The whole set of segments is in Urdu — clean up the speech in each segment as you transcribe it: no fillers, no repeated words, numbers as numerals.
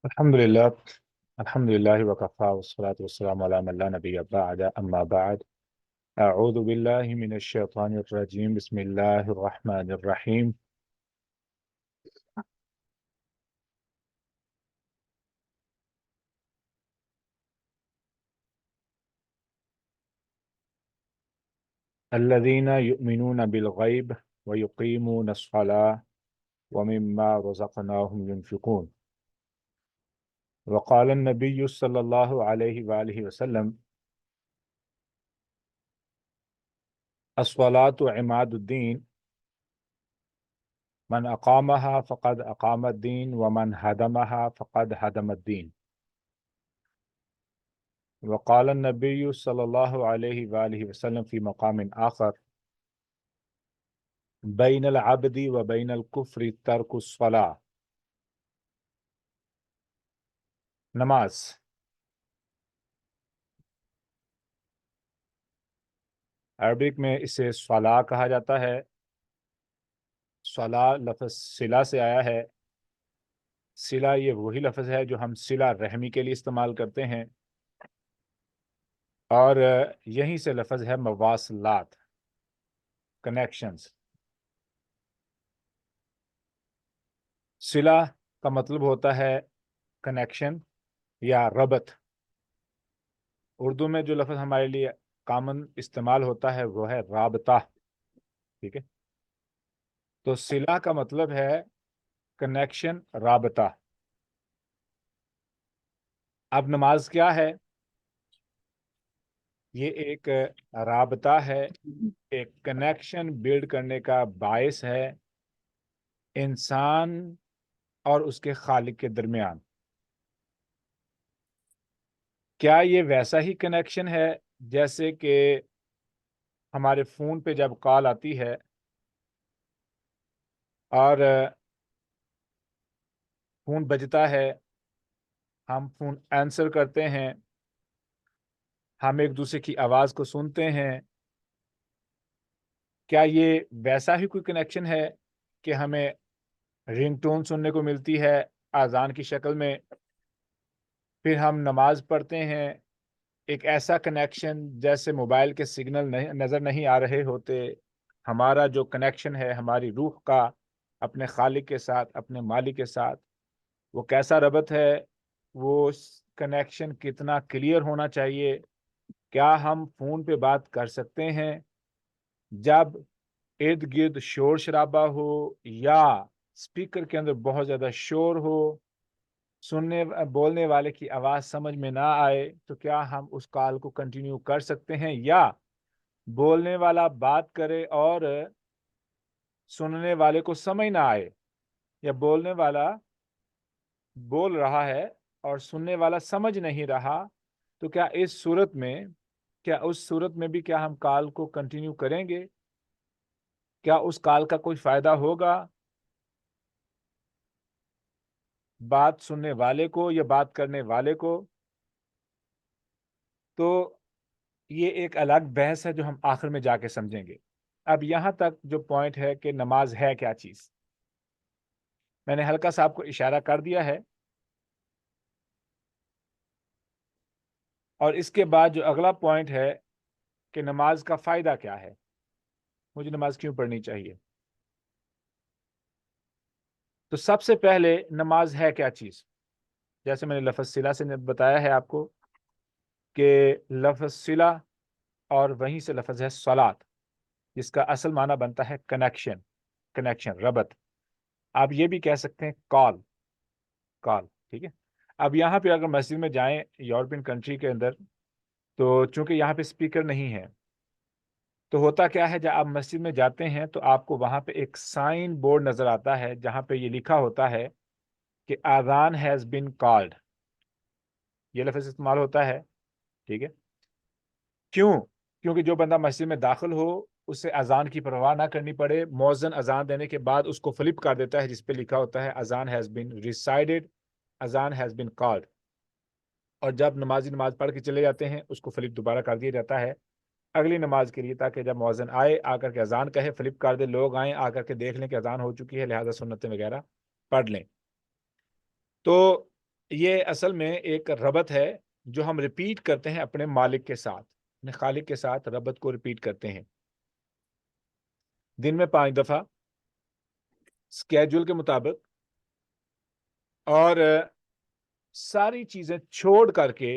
الحمد لله. الحمد لله وكفى والصلاة والسلام على من لا نبي بعد أما بعد. أعوذ بالله من الشيطان الرجيم. بسم الله الرحمن الرحيم. الذين يؤمنون بالغيب ويقيمون الصلاة ومما رزقناهم ينفقون. وقال النبي صلى الله عليه وآله وسلم: الصلاة عماد الدين، من أقامها فقد أقام الدين ومن هدمها فقد هدم الدين. وقال النبي صلى الله عليه وآله وسلم في مقام آخر: بين العبد وبين الكفر ترك الصلاة. نماز عربک میں اسے صلاح کہا جاتا ہے۔ صلاح لفظ صلہ سے آیا ہے۔ صلہ یہ وہی لفظ ہے جو ہم صلہ رحمی کے لیے استعمال کرتے ہیں، اور یہیں سے لفظ ہے مواصلات، کنیکشنز۔ صلہ کا مطلب ہوتا ہے کنیکشن یا ربط۔ اردو میں جو لفظ ہمارے لیے کامن استعمال ہوتا ہے وہ ہے رابطہ، ٹھیک ہے؟ تو صلہ کا مطلب ہے کنیکشن، رابطہ۔ اب نماز کیا ہے؟ یہ ایک رابطہ ہے، ایک کنیکشن بلڈ کرنے کا باعث ہے انسان اور اس کے خالق کے درمیان۔ کیا یہ ویسا ہی کنیکشن ہے جیسے کہ ہمارے فون پہ جب کال آتی ہے اور فون بجتا ہے، ہم فون آنسر کرتے ہیں، ہم ایک دوسرے کی آواز کو سنتے ہیں؟ کیا یہ ویسا ہی کوئی کنیکشن ہے کہ ہمیں رنگ ٹون سننے کو ملتی ہے اذان کی شکل میں، پھر ہم نماز پڑھتے ہیں؟ ایک ایسا کنیکشن جیسے موبائل کے سگنل نظر نہیں آ رہے ہوتے۔ ہمارا جو کنیکشن ہے ہماری روح کا اپنے خالق کے ساتھ، اپنے مالک کے ساتھ، وہ کیسا ربط ہے؟ وہ کنیکشن کتنا کلیئر ہونا چاہیے؟ کیا ہم فون پہ بات کر سکتے ہیں جب ارد گرد شور شرابہ ہو یا اسپیکر کے اندر بہت زیادہ شور ہو، بولنے والے کی آواز سمجھ میں نہ آئے؟ تو کیا ہم اس کال کو کنٹینیو کر سکتے ہیں؟ یا بولنے والا بات کرے اور سننے والے کو سمجھ نہ آئے، یا بولنے والا بول رہا ہے اور سننے والا سمجھ نہیں رہا، تو کیا اس صورت میں بھی کیا ہم کال کو کنٹینیو کریں گے؟ کیا اس کال کا کوئی فائدہ ہوگا بات سننے والے کو یا بات کرنے والے کو؟ تو یہ ایک الگ بحث ہے جو ہم آخر میں جا کے سمجھیں گے۔ اب یہاں تک جو پوائنٹ ہے کہ نماز ہے کیا چیز، میں نے ہلکا سا آپ کو اشارہ کر دیا ہے، اور اس کے بعد جو اگلا پوائنٹ ہے کہ نماز کا فائدہ کیا ہے، مجھے نماز کیوں پڑھنی چاہیے؟ تو سب سے پہلے نماز ہے کیا چیز؟ جیسے میں نے لفظ صلہ سے بتایا ہے آپ کو کہ لفظ صلہ اور وہیں سے لفظ ہے صلاۃ، جس کا اصل معنی بنتا ہے کنیکشن، ربط۔ آپ یہ بھی کہہ سکتے ہیں کال، ٹھیک ہے؟ اب یہاں پہ اگر مسجد میں جائیں یورپین کنٹری کے اندر، تو چونکہ یہاں پہ اسپیکر نہیں ہے، تو ہوتا کیا ہے، جب آپ مسجد میں جاتے ہیں تو آپ کو وہاں پہ ایک سائن بورڈ نظر آتا ہے جہاں پہ یہ لکھا ہوتا ہے کہ اذان ہیز بین کالڈ، یہ لفظ استعمال ہوتا ہے، ٹھیک ہے؟ کیونکہ جو بندہ مسجد میں داخل ہو اسے اذان کی پرواہ نہ کرنی پڑے، مؤذن اذان دینے کے بعد اس کو فلپ کر دیتا ہے جس پہ لکھا ہوتا ہے اذان ہیز بین ریسائڈڈ، اذان ہیز بین کالڈ، اور جب نمازی نماز پڑھ کے چلے جاتے ہیں اس کو فلپ دوبارہ کر دیا جاتا ہے اگلی نماز کے لیے، تاکہ جب مؤذن آئے آ کر کے اذان کہے فلپ کر دے، لوگ آئیں آ کر کے دیکھ لیں کہ اذان ہو چکی ہے، لہذا سنتیں وغیرہ پڑھ لیں۔ تو یہ اصل میں ایک ربط ہے جو ہم ریپیٹ کرتے ہیں اپنے مالک کے ساتھ، اپنے خالق کے ساتھ ربط کو ریپیٹ کرتے ہیں دن میں 5 دفعہ اسکیجول کے مطابق، اور ساری چیزیں چھوڑ کر کے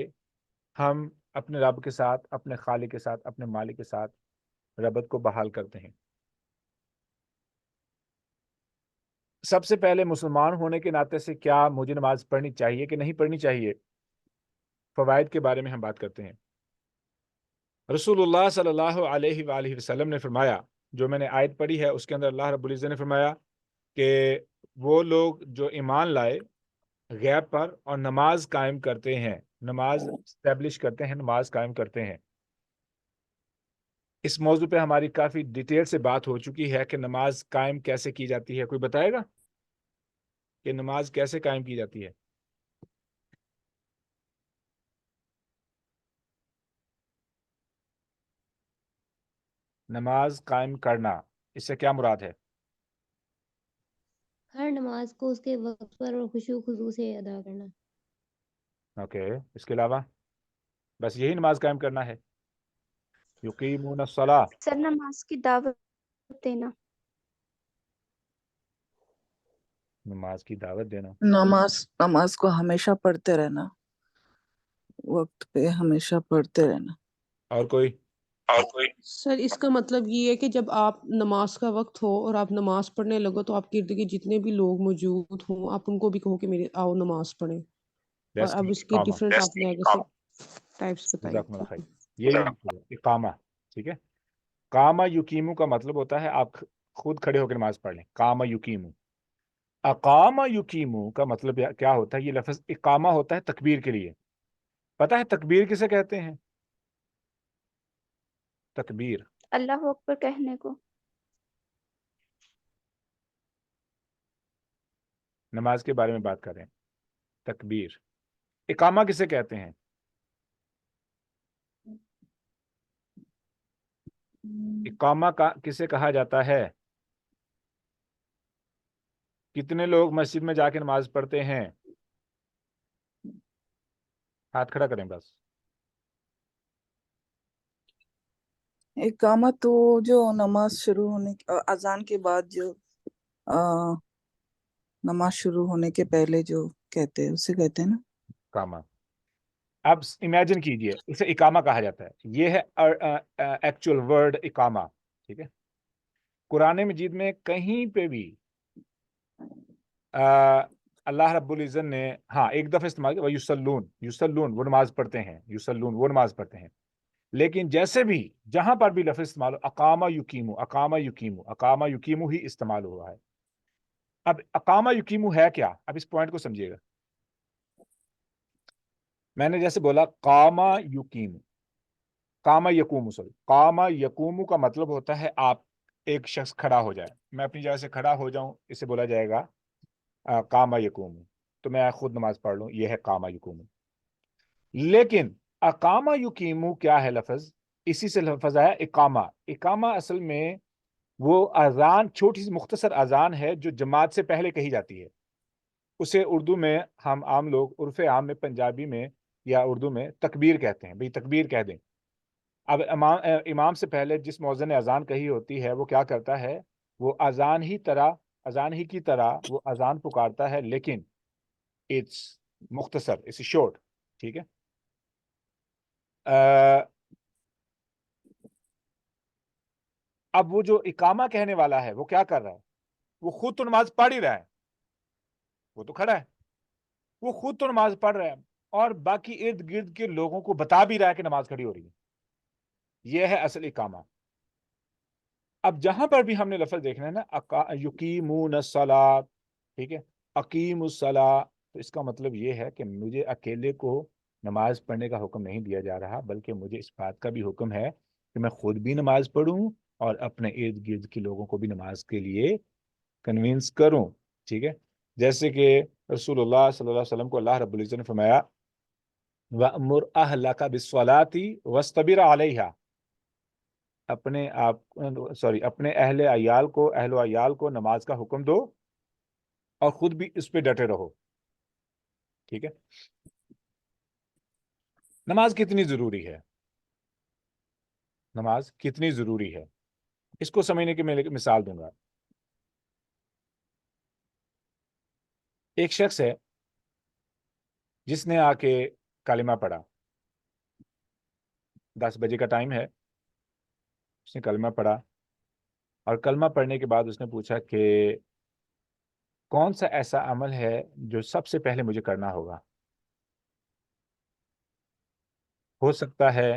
ہم اپنے رب کے ساتھ، اپنے خالق کے ساتھ، اپنے مالک کے ساتھ ربط کو بحال کرتے ہیں۔ سب سے پہلے مسلمان ہونے کے ناطے سے کیا مجھے نماز پڑھنی چاہیے کہ نہیں پڑھنی چاہیے، فوائد کے بارے میں ہم بات کرتے ہیں۔ رسول اللہ صلی اللہ علیہ وآلہ وسلم نے فرمایا، جو میں نے آیت پڑھی ہے اس کے اندر اللہ رب العزت نے فرمایا کہ وہ لوگ جو ایمان لائے غیب پر اور نماز قائم کرتے ہیں، نماز اسٹیبلش کرتے ہیں، نماز قائم کرتے ہیں۔ اس موضوع پہ ہماری کافی ڈیٹیل سے بات ہو چکی ہے کہ نماز قائم کیسے کی جاتی ہے۔ کوئی بتائے گا کہ نماز کیسے قائم کی جاتی ہے؟ نماز قائم کرنا، اس سے کیا مراد ہے؟ ہر نماز کو اس کے وقت پر اور خشوع خضوع سے ادا کرنا۔ اوکے، اس کے علاوہ بس یہی نماز قائم کرنا ہے؟ یقیمون الصلاۃ، سر نماز کی دعوت دینا۔ نماز کی دعوت دینا۔ نماز کو ہمیشہ پڑھتے رہنا، وقت پہ ہمیشہ پڑھتے رہنا۔ اور کوئی؟ سر اس کا مطلب یہ ہے کہ جب آپ نماز کا وقت ہو اور آپ نماز پڑھنے لگو تو آپ کے ارد گرد جتنے بھی لوگ موجود ہوں آپ ان کو بھی کہو کہ میرے آؤ نماز پڑھیں، اور اب اس کی اقامہ، ڈفرنٹ آپ نے آگے سے ٹائپس بتائی۔ جزاکم اللہ خیر، یہی اقامہ، ٹھیک ہے۔ قامہ یقیمو کا مطلب ہوتا ہے آپ خود کھڑے ہو کے نماز پڑھ لیں، قامہ یقیمو۔ اقامہ یقیمو کا مطلب کیا ہوتا ہے؟ یہ لفظ اقامہ ہوتا ہے تکبیر کے لیے۔ پتہ ہے تکبیر کسے کہتے ہیں؟ تکبیر اللہ اکبر کہنے کو۔ نماز کے بارے میں بات کر رہے ہیں، تکبیر۔ اقامہ کسے کہتے ہیں؟ اقامہ کسے کہا جاتا ہے؟ کتنے لوگ مسجد میں جا کے نماز پڑھتے ہیں؟ ہاتھ کھڑا کریں بس۔ اقامت تو جو نماز شروع ہونے اذان کے بعد جو نماز شروع ہونے کے پہلے جو کہتے ہیں اسے کہتے ہیں نا اقامہ۔ اب امیجن کیجئے اسے اقامہ کہا جاتا ہے، یہ ہے ایکچوئل ورڈ اقامہ، ٹھیک ہے۔ قرآن مجید میں کہیں پہ بھی اللہ رب العزت نے ہاں ایک دفعہ استعمال کیا، یسلون، یسلون وہ نماز پڑھتے ہیں، یسلون وہ نماز پڑھتے ہیں، لیکن جیسے بھی جہاں پر بھی لفظ استعمال ہو، اقامہ یقیمو، اقامہ یقیمو، اقامہ یقیمو ہی استعمال ہوا ہے۔ اب اقامہ یقیمو ہے کیا؟ اب اس پوائنٹ کو سمجھیے گا۔ میں نے جیسے بولا قامہ یقیمو، قامہ یقومو، سوری قامہ یقومو کا مطلب ہوتا ہے آپ ایک شخص کھڑا ہو جائے، میں اپنی جگہ سے کھڑا ہو جاؤں، اسے بولا جائے گا قامہ یقومو، تو میں خود نماز پڑھ لوں، یہ ہے قامہ یقومو۔ لیکن اقامہ یقیمو کیا ہے لفظ؟ اسی سے لفظ آیا اقامہ۔ اقامہ اصل میں وہ اذان، چھوٹی سی مختصر اذان ہے جو جماعت سے پہلے کہی جاتی ہے، اسے اردو میں ہم عام لوگ عرف عام میں پنجابی میں یا اردو میں تکبیر کہتے ہیں، بھئی تکبیر کہہ دیں۔ اب امام سے پہلے جس مؤذن نے اذان کہی ہوتی ہے وہ کیا کرتا ہے؟ وہ اذان ہی کی طرح وہ اذان پکارتا ہے، لیکن اٹس مختصر، اٹس شورٹ، ٹھیک ہے۔ اب وہ جو اقامہ کہنے والا ہے وہ کیا کر رہا ہے؟ وہ خود تو نماز پڑھ ہی رہا ہے، وہ تو کھڑا ہے، وہ خود تو نماز پڑھ رہا ہے اور باقی ارد گرد کے لوگوں کو بتا بھی رہا ہے کہ نماز کھڑی ہو رہی ہے، یہ ہے اصل اقامہ۔ اب جہاں پر بھی ہم نے لفظ دیکھنا ہے نا یقیمون الصلاۃ، ٹھیک ہے، اقیم الصلاۃ، تو اس کا مطلب یہ ہے کہ مجھے اکیلے کو نماز پڑھنے کا حکم نہیں دیا جا رہا، بلکہ مجھے اس بات کا بھی حکم ہے کہ میں خود بھی نماز پڑھوں اور اپنے ارد گرد کے لوگوں کو بھی نماز کے لیے کنوینس کروں، ٹھیک ہے۔ جیسے کہ رسول اللہ صلی اللہ علیہ وسلم کو اللہ رب العزت نے فرمایا وَأْمُرْ أَهْلَكَ بِالصَّلَاةِ وَاصْطَبِرْ عَلَيْهَا، اپنے اہل و عیال کو نماز کا حکم دو اور خود بھی اس پہ ڈٹے رہو، ٹھیک ہے. نماز کتنی ضروری ہے؟ نماز کتنی ضروری ہے اس کو سمجھنے کی میں ایک مثال دوں گا. ایک شخص ہے جس نے آ کے کلمہ پڑھا. 10 بجے کا ٹائم ہے, اس نے کلمہ پڑھا, اور کلمہ پڑھنے کے بعد اس نے پوچھا کہ کون سا ایسا عمل ہے جو سب سے پہلے مجھے کرنا ہوگا. ہو سکتا ہے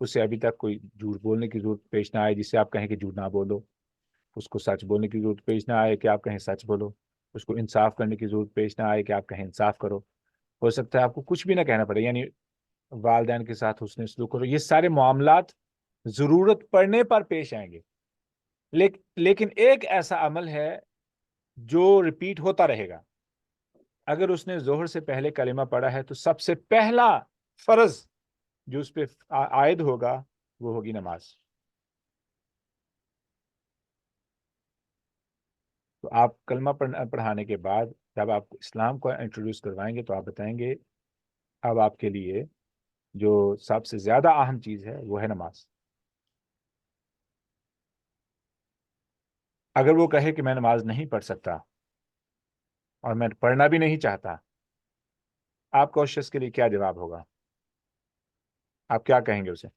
اسے ابھی تک کوئی جھوٹ بولنے کی ضرورت پیش نہ آئے جس سے آپ کہیں کہ جھوٹ نہ بولو, اس کو سچ بولنے کی ضرورت پیش نہ آئے کہ آپ کہیں سچ بولو, اس کو انصاف کرنے کی ضرورت پیش نہ آئے کہ آپ کہیں انصاف کرو. ہو سکتا ہے آپ کو کچھ بھی نہ کہنا پڑے, یعنی والدین کے ساتھ حسن سلوک کرو. یہ سارے معاملات ضرورت پڑنے پر پیش آئیں گے, لیکن ایک ایسا عمل ہے جو ریپیٹ ہوتا رہے گا. اگر اس نے ظہر سے پہلے کلمہ پڑھا ہے تو سب سے پہلا فرض جو اس پہ عائد ہوگا وہ ہوگی نماز. تو آپ کلمہ پڑھانے کے بعد جب آپ اسلام کو انٹروڈیوس کروائیں گے تو آپ بتائیں گے اب آپ کے لیے جو سب سے زیادہ اہم چیز ہے وہ ہے نماز. اگر وہ کہے کہ میں نماز نہیں پڑھ سکتا اور میں پڑھنا بھی نہیں چاہتا, آپ کا اس شخص کے لیے کیا جواب ہوگا؟ آپ کیا کہیں گے اسے؟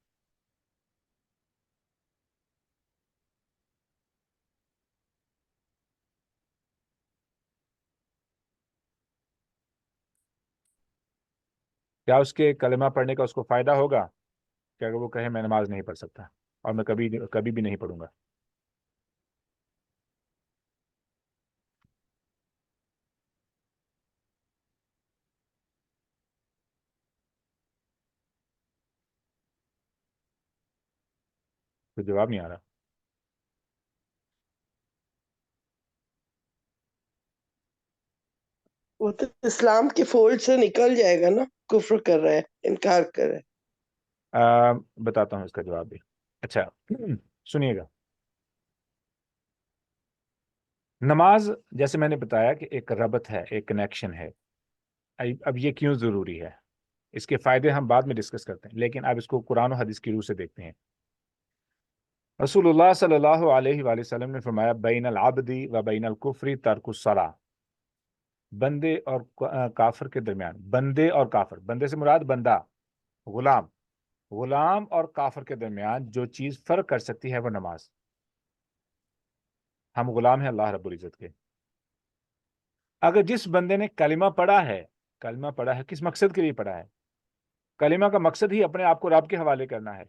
کیا اس کے کلمہ پڑھنے کا اس کو فائدہ ہوگا کہ اگر وہ کہے میں نماز نہیں پڑھ سکتا اور میں کبھی بھی نہیں پڑھوں گا؟ تو جواب نہیں آ رہا. وہ تو اسلام کے فولڈ سے نکل جائے گا نا, کفر کر رہا ہے, انکار کر رہا ہے. بتاتا ہوں اس کا جواب بھی. اچھا سنیے گا. نماز جیسے میں نے بتایا کہ ایک ربط ہے, ایک کنیکشن ہے. اب یہ کیوں ضروری ہے, اس کے فائدے ہم بعد میں ڈسکس کرتے ہیں, لیکن اب اس کو قرآن و حدیث کی روح سے دیکھتے ہیں. رسول اللہ صلی اللہ علیہ وآلہ وسلم نے فرمایا بین العبد و بین الکفر ترک الصلاۃ. بندے اور کافر کے درمیان, بندے اور کافر, بندے سے مراد بندہ, غلام, غلام اور کافر کے درمیان جو چیز فرق کر سکتی ہے وہ نماز. ہم غلام ہیں اللہ رب العزت کے. اگر جس بندے نے کلمہ پڑھا ہے, کلمہ پڑھا ہے کس مقصد کے لیے پڑھا ہے؟ کلمہ کا مقصد ہی اپنے آپ کو رب کے حوالے کرنا ہے.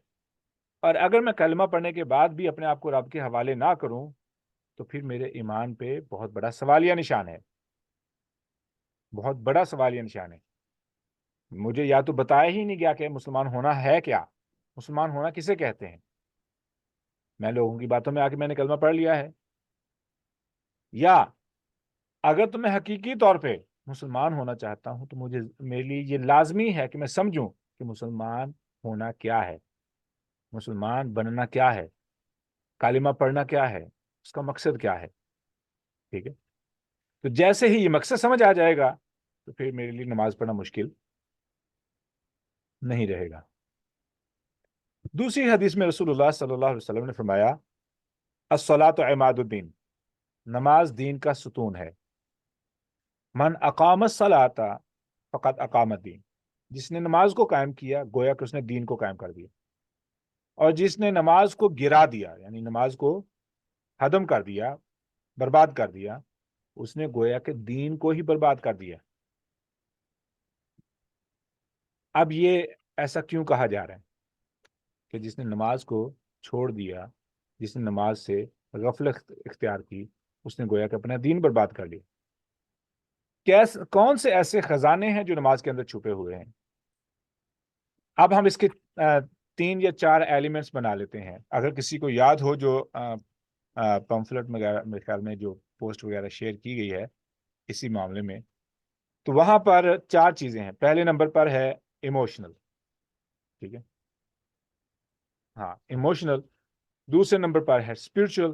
اور اگر میں کلمہ پڑھنے کے بعد بھی اپنے آپ کو رب کے حوالے نہ کروں تو پھر میرے ایمان پہ بہت بڑا سوالیہ نشان ہے, بہت بڑا سوالیہ نشان ہے. مجھے یا تو بتایا ہی نہیں گیا کہ مسلمان ہونا ہے کیا, مسلمان ہونا کسے کہتے ہیں. میں لوگوں کی باتوں میں آ کے میں نے کلمہ پڑھ لیا ہے, یا اگر تو میں حقیقی طور پہ مسلمان ہونا چاہتا ہوں تو میرے لیے یہ لازمی ہے کہ میں سمجھوں کہ مسلمان ہونا کیا ہے, مسلمان بننا کیا ہے, کلمہ پڑھنا کیا ہے, اس کا مقصد کیا ہے. ٹھیک ہے, تو جیسے ہی یہ مقصد سمجھ آ جائے گا تو پھر میرے لیے نماز پڑھنا مشکل نہیں رہے گا. دوسری حدیث میں رسول اللہ صلی اللہ علیہ وسلم نے فرمایا الصلاۃ عماد الدین, نماز دین کا ستون ہے. من اقام الصلاۃ فقط اقام الدین, جس نے نماز کو قائم کیا گویا کہ اس نے دین کو قائم کر دیا. اور جس نے نماز کو گرا دیا, یعنی نماز کو ہدم کر دیا, برباد کر دیا, اس نے گویا کہ دین کو ہی برباد کر دیا. اب یہ ایسا کیوں کہا جا رہا ہے کہ جس نے نماز کو چھوڑ دیا, جس نے نماز سے غفلت اختیار کی, اس نے گویا کہ اپنا دین برباد کر لیا. کون سے ایسے خزانے ہیں جو نماز کے اندر چھپے ہوئے ہیں؟ اب ہم اس کے 3 یا 4 ایلیمنٹس بنا لیتے ہیں. اگر کسی کو یاد ہو جو پمفلٹ وغیرہ میرے خیال میں جو پوسٹ وغیرہ شیئر کی گئی ہے اسی معاملے میں, تو وہاں پر 4 چیزیں ہیں. پہلے نمبر پر ہے ایموشنل, ٹھیک ہے, ہاں ایموشنل. دوسرے نمبر پر ہے اسپرچل,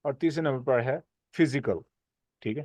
اور تیسرے نمبر پر ہے فزیکل. ٹھیک ہے,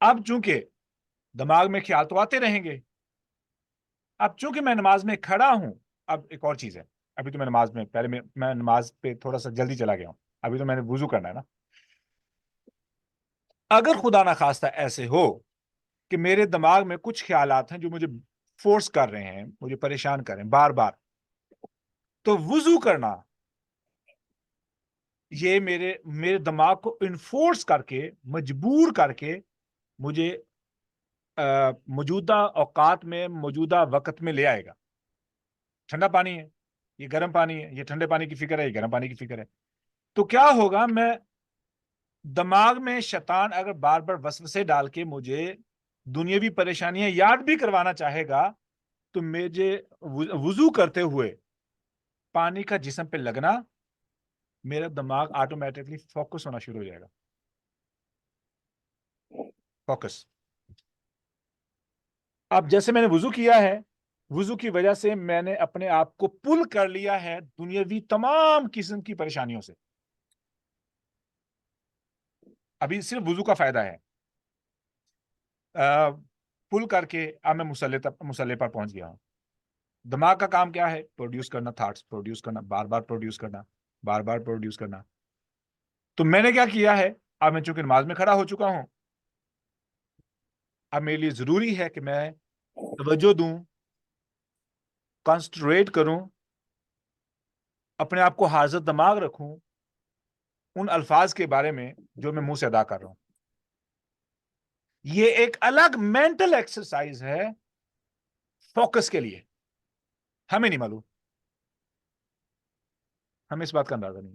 اب چونکہ دماغ میں خیال تو آتے رہیں گے، اب چونکہ میں نماز میں کھڑا ہوں، اب ایک اور چیز ہے، ابھی تو میں نماز میں پہلے میں نماز پہ تھوڑا سا جلدی چلا گیا ہوں، ابھی تو میں نے وضو کرنا ہے نا. اگر خدا نخواستہ ایسے ہو کہ میرے دماغ میں کچھ خیالات ہیں جو مجھے فورس کر رہے ہیں، مجھے پریشان کر رہے ہیں بار بار، تو وضو کرنا یہ میرے دماغ کو انفورس کر کے، مجبور کر کے مجھے موجودہ اوقات میں، موجودہ وقت میں لے آئے گا. ٹھنڈا پانی ہے، یہ گرم پانی ہے، یہ ٹھنڈے پانی کی فکر ہے، یہ گرم پانی کی فکر ہے. تو کیا ہوگا، میں دماغ میں شیطان اگر بار بار وسوسے ڈال کے مجھے دنیاوی پریشانیاں یاد بھی کروانا چاہے گا، تو مجھے وضو کرتے ہوئے پانی کا جسم پہ لگنا، میرا دماغ آٹومیٹکلی فوکس ہونا شروع ہو جائے گا. فوکس. اب جیسے میں نے وضو کیا ہے، وضو کی وجہ سے میں نے اپنے آپ کو پل کر لیا ہے دنیاوی تمام قسم کی پریشانیوں سے. ابھی صرف وضو کا فائدہ ہے. پل کر کے اب میں مسلح پر پہنچ گیا ہوں. دماغ کا کام کیا ہے؟ پروڈیوس کرنا، تھاٹس پروڈیوس کرنا، بار بار پروڈیوس کرنا، بار بار پروڈیوس کرنا. تو میں نے کیا کیا ہے، اب میں چونکہ نماز میں کھڑا ہو چکا ہوں، اب میرے لیے ضروری ہے کہ میں توجہ دوں، کنسنٹریٹ کروں، اپنے آپ کو حاضر دماغ رکھوں ان الفاظ کے بارے میں جو میں منہ سے ادا کر رہا ہوں. یہ ایک الگ مینٹل ایکسرسائز ہے فوکس کے لیے. ہمیں نہیں معلوم، ہمیں اس بات کا اندازہ نہیں.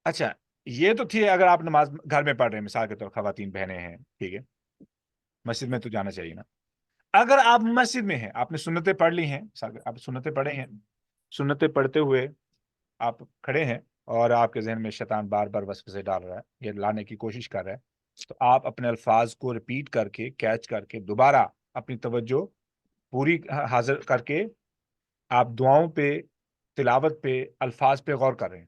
اچھا، یہ تو تھی اگر آپ نماز گھر میں پڑھ رہے ہیں، مثال کے طور خواتین بہنیں ہیں، ٹھیک ہے، مسجد میں تو جانا چاہیے نا. اگر آپ مسجد میں ہیں، آپ نے سنتیں پڑھ لی ہیں، آپ سنتیں پڑھے ہیں، سنتیں پڑھتے ہوئے آپ کھڑے ہیں اور آپ کے ذہن میں شیطان بار بار وسوسے ڈال رہا ہے، یہ لانے کی کوشش کر رہا ہے، تو آپ اپنے الفاظ کو ریپیٹ کر کے، کیچ کر کے، دوبارہ اپنی توجہ پوری حاضر کر کے آپ دعاؤں پہ، تلاوت پہ، الفاظ پہ غور کر رہے ہیں.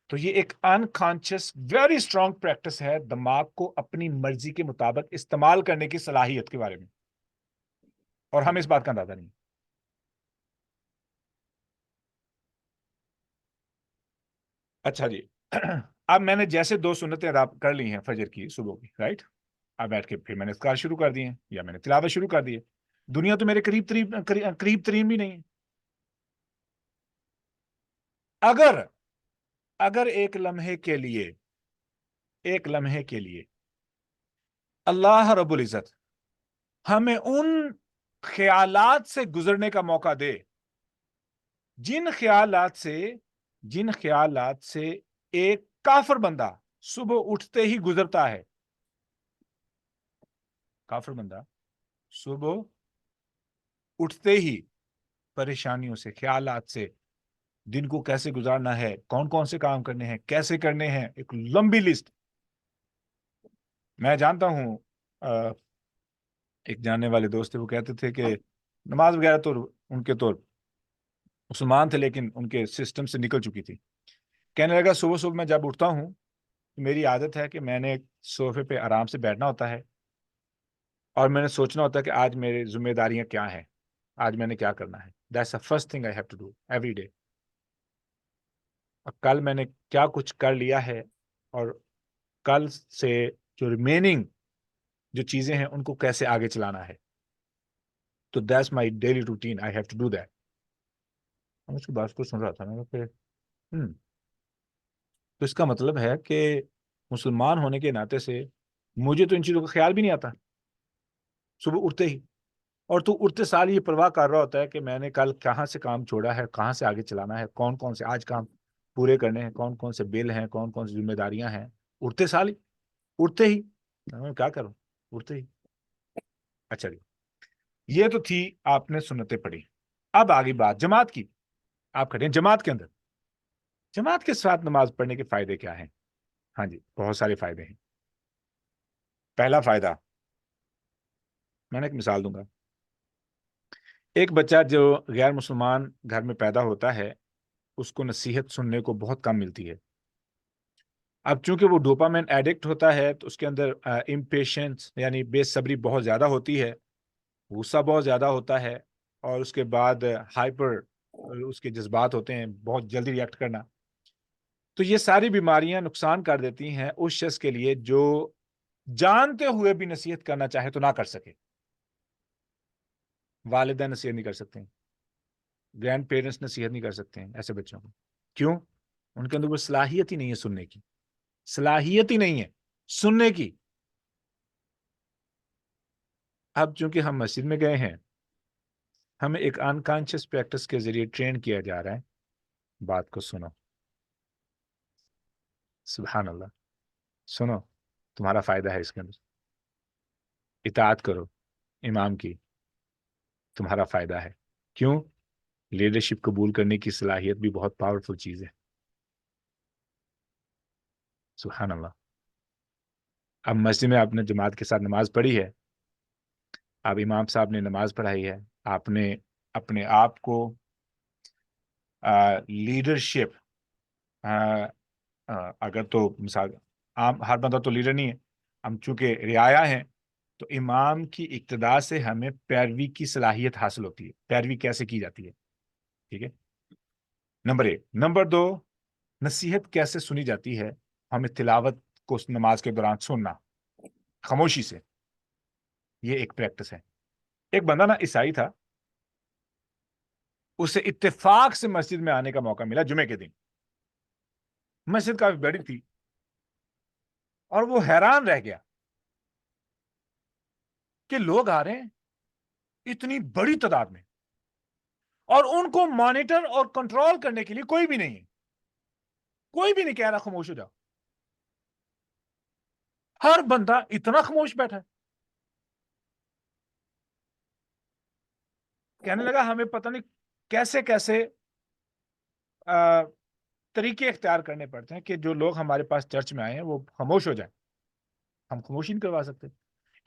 تو یہ ایک انکانشیس ویری اسٹرانگ پریکٹس ہے دماغ کو اپنی مرضی کے مطابق استعمال کرنے کی صلاحیت کے بارے میں، اور ہمیں اس بات کا اندازہ نہیں. اچھا جی، اب میں نے جیسے 2 سنتیں ادا کر لی ہیں فجر کی، صبح کی، رائٹ، اب بیٹھ کے پھر میں نے اذکار شروع کر دیے یا میں نے تلاوت شروع کر دی ہے. دنیا تو میرے قریب ترین بھی نہیں. اگر ایک لمحے کے لیے اللہ رب العزت ہمیں ان خیالات سے گزرنے کا موقع دے، جن خیالات سے ایک کافر بندہ صبح اٹھتے ہی گزرتا ہے. کافر بندہ صبح اٹھتے ہی پریشانیوں سے، خیالات سے، دن کو کیسے گزارنا ہے، کون کون سے کام کرنے ہیں، کیسے کرنے ہیں، ایک لمبی لسٹ. میں جانتا ہوں ایک جاننے والے دوست تھے، وہ کہتے تھے کہ نماز وغیرہ تو ان کے تو مسلمان تھے لیکن ان کے سسٹم سے نکل چکی تھی. کہنے لگا صبح صبح میں جب اٹھتا ہوں، میری عادت ہے کہ میں نے صوفے پہ آرام سے بیٹھنا ہوتا ہے اور میں نے سوچنا ہوتا ہے کہ آج میری ذمہ داریاں کیا ہیں، آج میں نے کیا کرنا ہے. That's the first thing I have to do every day. اور کل میں نے کیا کچھ کر لیا ہے اور کل سے جو ریمیننگ جو چیزیں ہیں ان کو کیسے آگے چلانا ہے. تو that's my daily routine. I have to do that. میں اس کی بات کو سن رہا تھا، میں کہ تو اس کا مطلب ہے کہ مسلمان ہونے کے ناطے سے مجھے تو ان چیزوں کا خیال بھی نہیں آتا صبح اٹھتے ہی. اور تو اٹھتے سال یہ پرواہ کر رہا ہوتا ہے کہ میں نے کل کہاں سے کام چھوڑا ہے، کہاں سے آگے چلانا ہے، کون کون سے آج کام پورے کرنے ہیں، کون کون سے بل ہیں، کون کون سی ذمہ داریاں ہیں. اٹھتے ہی میں کیا کروں، اٹھتے ہی. اچھا جی، یہ تو تھی آپ نے سنتیں پڑھی. اب آگئی بات جماعت کی. آپ کھڑے ہیں جماعت کے اندر، جماعت کے ساتھ نماز پڑھنے کے فائدے کیا ہیں؟ ہاں جی، بہت سارے فائدے ہیں. پہلا فائدہ میں نے ایک مثال دوں گا. ایک بچہ جو غیر مسلمان گھر میں پیدا ہوتا ہے، اس کو نصیحت سننے کو بہت کم ملتی ہے. اب چونکہ وہ ڈوپامین ایڈکٹ ہوتا ہے تو اس کے اندر امپیشنس یعنی بے صبری بہت زیادہ ہوتی ہے، غصہ بہت زیادہ ہوتا ہے، اور اس کے بعد ہائپر اس کے جذبات ہوتے ہیں، بہت جلدی ریئیکٹ کرنا. تو یہ ساری بیماریاں نقصان کر دیتی ہیں اس شخص کے لیے جو جانتے ہوئے بھی نصیحت کرنا چاہے تو نہ کر سکے. والدین نصیحت نہیں کر سکتے ہیں، گرینڈ پیرنٹس نصیحت نہیں کر سکتے ہیں ایسے بچوں کو. کیوں؟ ان کے اندر وہ صلاحیت ہی نہیں ہے سننے کی، صلاحیت ہی نہیں ہے سننے کی. اب چونکہ ہم مسجد میں گئے ہیں، ہمیں ایک انکانشیس پریکٹس کے ذریعے ٹرین کیا جا رہا ہے، بات کو سنو. سبحان اللہ، سنو، تمہارا فائدہ ہے اس کے اندر. اطاعت کرو امام کی، تمہارا فائدہ ہے. کیوں؟ لیڈرشپ قبول کرنے کی صلاحیت بھی بہت پاورفل چیز ہے. سبحان اللہ. اب مسجد میں آپ نے جماعت کے ساتھ نماز پڑھی ہے، اب امام صاحب نے نماز پڑھائی ہے، آپ نے اپنے آپ کو لیڈرشپ، اگر تو مثال عام ہر بندہ تو لیڈر نہیں ہے، ہم چونکہ رعایا ہیں تو امام کی اقتداء سے ہمیں پیروی کی صلاحیت حاصل ہوتی ہے. پیروی کیسے کی جاتی ہے؟ ٹھیک ہے، نمبر 1. نمبر 2، نصیحت کیسے سنی جاتی ہے؟ ہمیں تلاوت کو نماز کے دوران سننا خاموشی سے، یہ ایک پریکٹس ہے. ایک بندہ نا عیسائی تھا، اسے اتفاق سے مسجد میں آنے کا موقع ملا جمعے کے دن. مسجد کافی بڑی تھی اور وہ حیران رہ گیا کہ لوگ آ رہے ہیں اتنی بڑی تعداد میں اور ان کو مانیٹر اور کنٹرول کرنے کے لیے کوئی بھی نہیں ہے. کوئی بھی نہیں کہہ رہا خاموش ہو جاؤ، ہر بندہ اتنا خاموش بیٹھا ہے. کہنے لگا ہمیں پتہ نہیں کیسے کیسے طریقے اختیار کرنے پڑتے ہیں کہ جو لوگ ہمارے پاس چرچ میں آئے ہیں وہ خاموش ہو جائیں. ہم خاموشی نہیں کروا سکتے،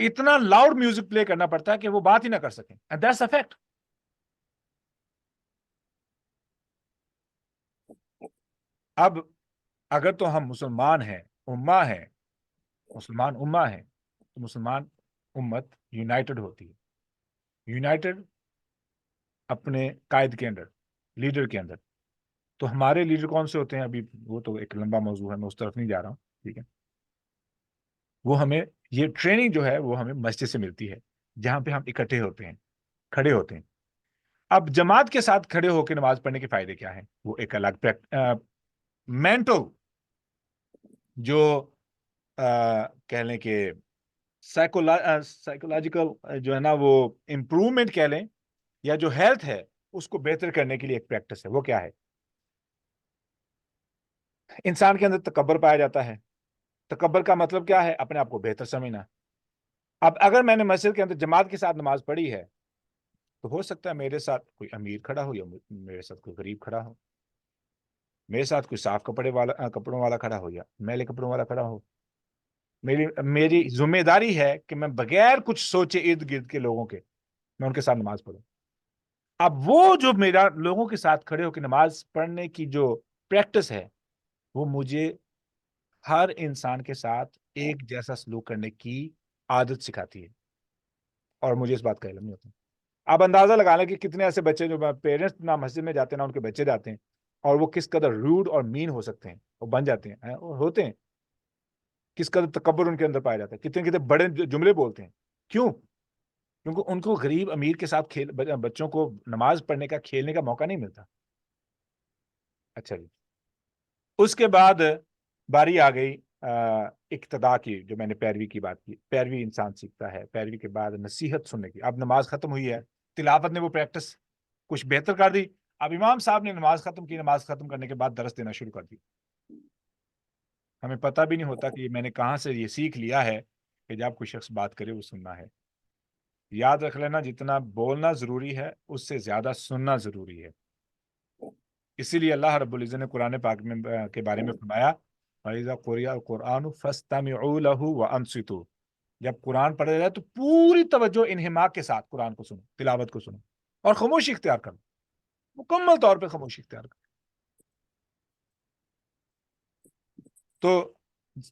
اتنا لاؤڈ میوزک پلے کرنا پڑتا ہے کہ وہ بات ہی نہ کر سکیں. And that's a fact. اب اگر تو ہم مسلمان ہیں، امہ ہیں، مسلمان امہ ہیں، تو مسلمان امت یونائٹڈ ہوتی ہے. یونائٹڈ اپنے قائد کے اندر، لیڈر کے اندر. تو ہمارے لیڈر کون سے ہوتے ہیں؟ ابھی وہ تو ایک لمبا موضوع ہے، میں اس طرف نہیں جا رہا ہوں. ٹھیک ہے، وہ ہمیں یہ ٹریننگ جو ہے وہ ہمیں مسجد سے ملتی ہے جہاں پہ ہم اکٹھے ہوتے ہیں، کھڑے ہوتے ہیں. اب جماعت کے ساتھ کھڑے ہو کے نماز پڑھنے کے فائدے کیا ہیں؟ وہ ایک الگ مینٹل جو کہہ لیں کہ سائیکولوجیکل جو ہے نا وہ امپروومنٹ کہہ لیں، یا جو ہیلتھ ہے اس کو بہتر کرنے کے لیے ایک پریکٹس ہے. وہ کیا ہے؟ انسان کے اندر تکبر پایا جاتا ہے. تکبر کا مطلب کیا ہے؟ اپنے آپ کو بہتر سمجھنا. اب اگر میں نے مسجد کے اندر جماعت کے ساتھ نماز پڑھی ہے تو ہو سکتا ہے میرے ساتھ کوئی امیر کھڑا ہو یا میرے ساتھ کوئی غریب کھڑا ہو، میرے ساتھ کوئی صاف کپڑوں والا کھڑا ہو یا میلے کپڑوں والا کھڑا ہو. میری ذمہ داری ہے کہ میں بغیر کچھ سوچے ارد گرد کے لوگوں کے میں ان کے ساتھ نماز پڑھوں. اب وہ جو میرا لوگوں کے ساتھ کھڑے ہو کے نماز پڑھنے کی جو پریکٹس ہے وہ مجھے ہر انسان کے ساتھ ایک جیسا سلوک کرنے کی عادت سکھاتی ہے، اور مجھے اس بات کا علم نہیں ہوتا. آپ اندازہ لگا لیں کہ کتنے ایسے بچے جو پیرنٹس نہ مسجد میں جاتے ہیں نہ ان کے بچے جاتے ہیں، اور وہ کس قدر روڈ اور مین ہو سکتے ہیں، وہ بن جاتے ہیں اور ہوتے ہیں. کس قدر تکبر ان کے اندر پایا جاتا ہے، کتنے بڑے جملے بولتے ہیں. کیوں؟ کیونکہ ان کو غریب امیر کے ساتھ بچوں کو نماز پڑھنے کا، کھیلنے کا موقع نہیں ملتا. اچھا جی، اس کے بعد باری آ گئی اقتداء کی، جو میں نے پیروی کی بات کی. پیروی انسان سیکھتا ہے، پیروی کے بعد نصیحت سننے کی. اب نماز ختم ہوئی ہے، تلاوت نے وہ پریکٹس کچھ بہتر کر دی. اب امام صاحب نے نماز ختم کی، نماز ختم کرنے کے بعد درس دینا شروع کر دی. ہمیں پتہ بھی نہیں ہوتا کہ میں نے کہاں سے یہ سیکھ لیا ہے کہ جب کوئی شخص بات کرے وہ سننا ہے. یاد رکھ لینا، جتنا بولنا ضروری ہے اس سے زیادہ سننا ضروری ہے. اسی لیے اللہ رب العزت نے قرآن پاک میں کے بارے میں فرمایا وَإِذَا قُرِئَ الْقُرْآنُ فَاسْتَمِعُوا لَهُ وَأَنصِتُوا. جب قرآن پڑھا جائے تو پوری توجہ انہماک کے ساتھ قرآن کو سنو، تلاوت کو سنو، اور خاموشی اختیار کرو، مکمل طور پہ خاموشی اختیار کرو. تو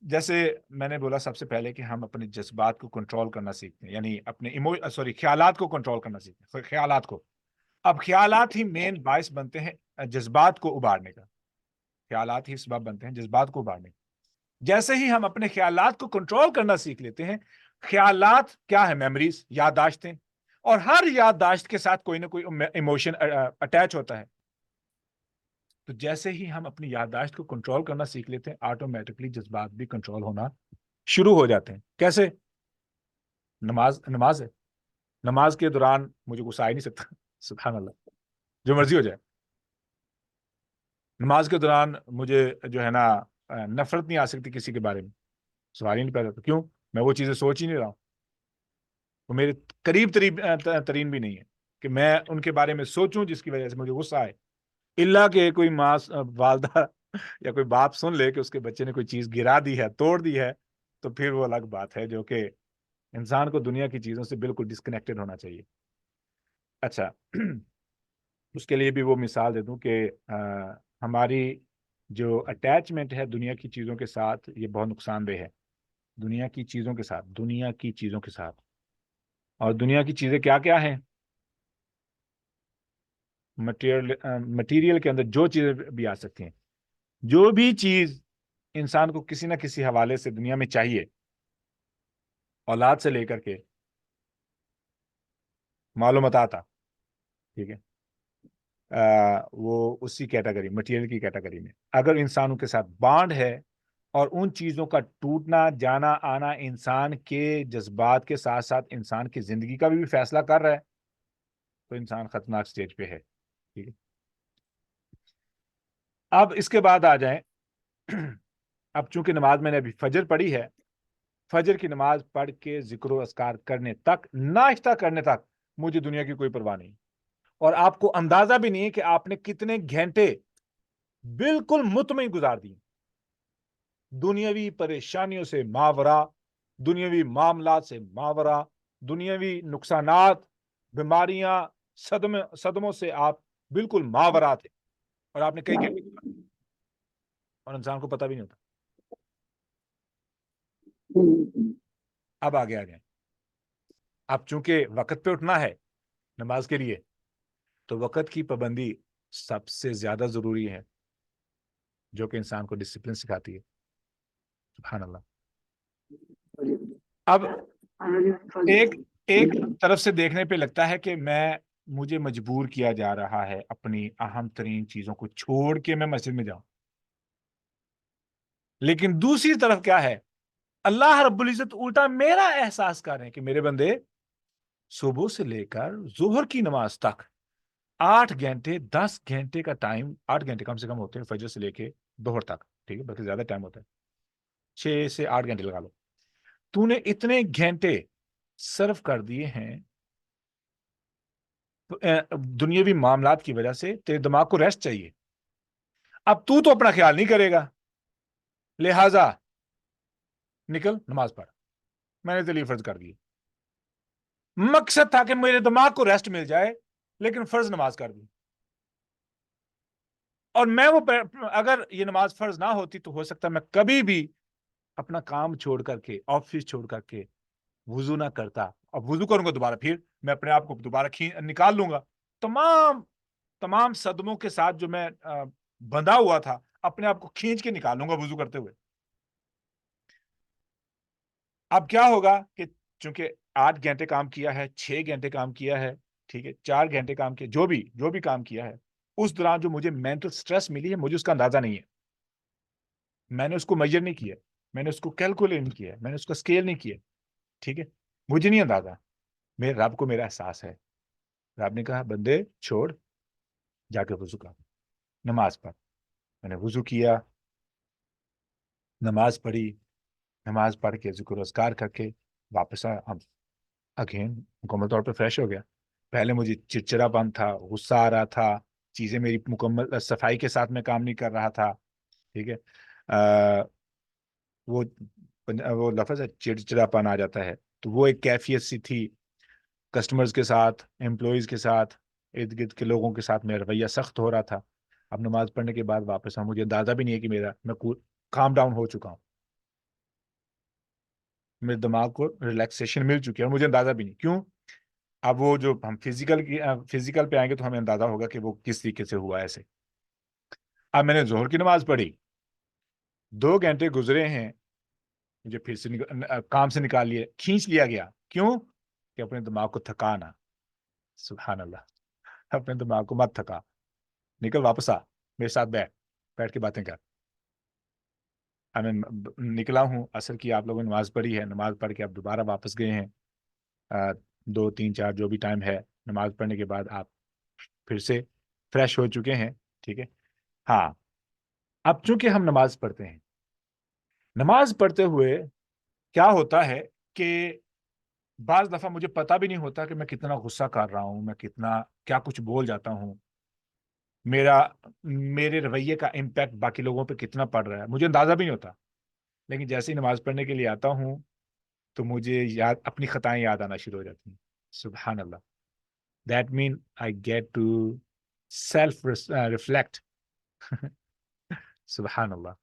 جیسے میں نے بولا سب سے پہلے کہ ہم اپنے جذبات کو کنٹرول کرنا سیکھتے ہیں، یعنی اپنے خیالات کو کنٹرول کرنا سیکھتے ہیں، خیالات کو. اب خیالات ہی مین باعث بنتے ہیں جذبات کو ابھارنے کا. خیالات ہی سبب بنتے ہیں جذبات کو ابھارنے کا. جیسے ہی ہم اپنے خیالات کو کنٹرول کرنا سیکھ لیتے ہیں، خیالات کیا ہے؟ میموریز، یادداشتیں، اور ہر یادداشت کے ساتھ کوئی نہ کوئی ایموشن اٹیچ ہوتا ہے. تو جیسے ہی ہم اپنی یادداشت کو کنٹرول کرنا سیکھ لیتے ہیں، آٹومیٹکلی جذبات بھی کنٹرول ہونا شروع ہو جاتے ہیں. کیسے؟ نماز ہے. نماز کے دوران مجھے غصہ آ ہی نہیں سکتا، سبحان اللہ، جو مرضی ہو جائے. نماز کے دوران مجھے جو ہے نا نفرت نہیں آ سکتی کسی کے بارے میں، سوال ہی نہیں پیدا ہوتا. کیوں؟ میں وہ چیزیں سوچ ہی نہیں رہا ہوں. وہ میرے قریب ترین بھی نہیں ہے کہ میں ان کے بارے میں سوچوں جس کی وجہ سے مجھے غصہ آئے. اللہ کہ کوئی ماں، والدہ یا کوئی باپ سن لے کہ اس کے بچے نے کوئی چیز گرا دی ہے، توڑ دی ہے، تو پھر وہ الگ بات ہے، جو کہ انسان کو دنیا کی چیزوں سے بالکل ڈسکنیکٹڈ ہونا چاہیے. اچھا، اس کے لیے بھی وہ مثال دے دوں کہ ہماری جو اٹیچمنٹ ہے دنیا کی چیزوں کے ساتھ، یہ بہت نقصان دہ ہے. دنیا کی چیزوں کے ساتھ، دنیا کی چیزوں کے ساتھ. اور دنیا کی چیزیں کیا کیا ہیں؟ مٹیریل کے اندر جو چیزیں بھی آ سکتی ہیں. جو بھی چیز انسان کو کسی نہ کسی حوالے سے دنیا میں چاہیے، اولاد سے لے کر کے معلومات آتا، ٹھیک ہے، وہ اسی کیٹیگری، مٹیریل کی کیٹیگری میں. اگر انسانوں کے ساتھ بانڈ ہے اور ان چیزوں کا ٹوٹنا، جانا آنا انسان کے جذبات کے ساتھ ساتھ انسان کی زندگی کا بھی فیصلہ کر رہا ہے، تو انسان خطرناک سٹیج پہ ہے. ٹھیک ہے. اب اس کے بعد آ جائیں. اب چونکہ نماز میں نے ابھی فجر پڑھی ہے، فجر کی نماز پڑھ کے ذکر و اذکار کرنے تک، ناشتہ کرنے تک مجھے دنیا کی کوئی پرواہ نہیں. اور آپ کو اندازہ بھی نہیں ہے کہ آپ نے کتنے گھنٹے بالکل مطمئن گزار دیے دنیاوی پریشانیوں سے ماورا، دنیاوی معاملات سے ماورا، دنیاوی نقصانات، بیماریاں، صدموں سے آپ بالکل ماورا تھے، اور آپ نے کئی گھنٹے گزارے اور انسان کو پتہ بھی نہیں ہوتا. اب آگے آ جائیں. اب چونکہ وقت پہ اٹھنا ہے نماز کے لیے، تو وقت کی پابندی سب سے زیادہ ضروری ہے، جو کہ انسان کو ڈسپلن سکھاتی ہے. سبحان اللہ. اب ایک طرف سے دیکھنے پہ لگتا ہے کہ مجھے مجبور کیا جا رہا ہے اپنی اہم ترین چیزوں کو چھوڑ کے میں مسجد میں جاؤں. لیکن دوسری طرف کیا ہے؟ اللہ رب العزت الٹا میرا احساس کر رہے ہیں کہ میرے بندے، صبح سے لے کر ظہر کی نماز تک 8 گھنٹے 10 گھنٹے کا ٹائم، 8 گھنٹے کم سے کم ہوتے ہیں فجر سے لے کے ظہر تک، ٹھیک ہے، بلکہ زیادہ ٹائم ہوتا ہے، 6 سے 8 گھنٹے لگا لو. تو نے اتنے گھنٹے صرف کر دیے ہیں دنیاوی معاملات کی وجہ سے. تیرے دماغ کو ریسٹ چاہیے. اب تو اپنا خیال نہیں کرے گا، لہذا نکل نماز پڑھ. میں نے تیرے لیے فرض کر دی. مقصد تھا کہ میرے دماغ کو ریسٹ مل جائے، لیکن فرض نماز کر دی. اور میں اگر یہ نماز فرض نہ ہوتی تو ہو سکتا میں کبھی بھی اپنا کام چھوڑ کر کے، آفس چھوڑ کر کے وضو نہ کرتا. اب وضو کروں گا دوبارہ، پھر میں اپنے آپ کو دوبارہ نکال لوں گا. تمام صدموں کے ساتھ جو میں بندھا ہوا تھا، اپنے آپ کو کھینچ کے نکال لوں گا وضو کرتے ہوئے. اب کیا ہوگا کہ چونکہ 8 گھنٹے کام کیا ہے، 6 گھنٹے کام کیا ہے، ٹھیک ہے، 4 گھنٹے کام کیا، جو بھی کام کیا ہے، اس دوران جو مجھے مینٹل سٹریس ملی ہے، مجھے اس کا اندازہ نہیں ہے. میں نے اس کو میجر نہیں کیا، میں نے اس کو کیلکولیٹ نہیں کیا، میں نے اس کو اسکیل نہیں کیا، ٹھیک ہے، مجھے نہیں اندازہ. میرے رب کو میرا احساس ہے. رب نے کہا بندے چھوڑ، جا کے وضو کر، نماز پڑھ. میں نے وضو کیا، نماز پڑھی، نماز پڑھ کے ذکر و اذکار کر کے واپس اگین مکمل طور پہ فریش ہو گیا. پہلے مجھے چڑچڑا پن تھا، غصہ آ رہا تھا، چیزیں میری مکمل صفائی کے ساتھ میں کام نہیں کر رہا تھا، ٹھیک ہے. وہ لفظ ہے چڑچڑا پن آ جاتا ہے، تو وہ ایک کیفیت سی تھی. کسٹمرز کے ساتھ، امپلائیز کے ساتھ، ارد گرد کے لوگوں کے ساتھ میرا رویہ سخت ہو رہا تھا. اب نماز پڑھنے کے بعد واپس مجھے اندازہ بھی نہیں ہے کہ میں کام ڈاؤن ہو چکا ہوں. میرے دماغ کو ریلیکسیشن مل چکی ہے اور مجھے اندازہ بھی نہیں کیوں. اب وہ جو ہم فزیکل پہ آئیں گے تو ہمیں اندازہ ہوگا کہ وہ کس طریقے سے ہوا ایسے. اب میں نے ظہر کی نماز پڑھی, 2 گھنٹے گزرے ہیں, مجھے پھر سے کام سے نکال لیے, کھینچ لیا گیا. کیوں؟ کہ اپنے دماغ کو تھکانا. سبحان اللہ, اپنے دماغ کو مت تھکا, نکل واپس آ, میرے ساتھ بیٹھ کے باتیں کر. میں نکلا ہوں, عصر کی آپ لوگوں نے نماز پڑھی ہے, نماز پڑھ کے آپ دوبارہ واپس گئے ہیں, 2 3 4 جو بھی ٹائم ہے, نماز پڑھنے کے بعد آپ پھر سے فریش ہو چکے ہیں. ٹھیک ہے. ہاں, اب چونکہ ہم نماز پڑھتے ہیں, نماز پڑھتے ہوئے کیا ہوتا ہے کہ بعض دفعہ مجھے پتا بھی نہیں ہوتا کہ میں کتنا غصہ کر رہا ہوں, میں کیا کچھ بول جاتا ہوں, میرے رویے کا امپیکٹ باقی لوگوں پہ کتنا پڑ رہا ہے, مجھے اندازہ بھی نہیں ہوتا. لیکن جیسے ہی نماز پڑھنے کے لیے آتا ہوں تو مجھے اپنی خطائیں یاد آنا شروع ہو جاتی ہیں. سبحان اللہ. That mean I get to self reflect. سبحان اللہ.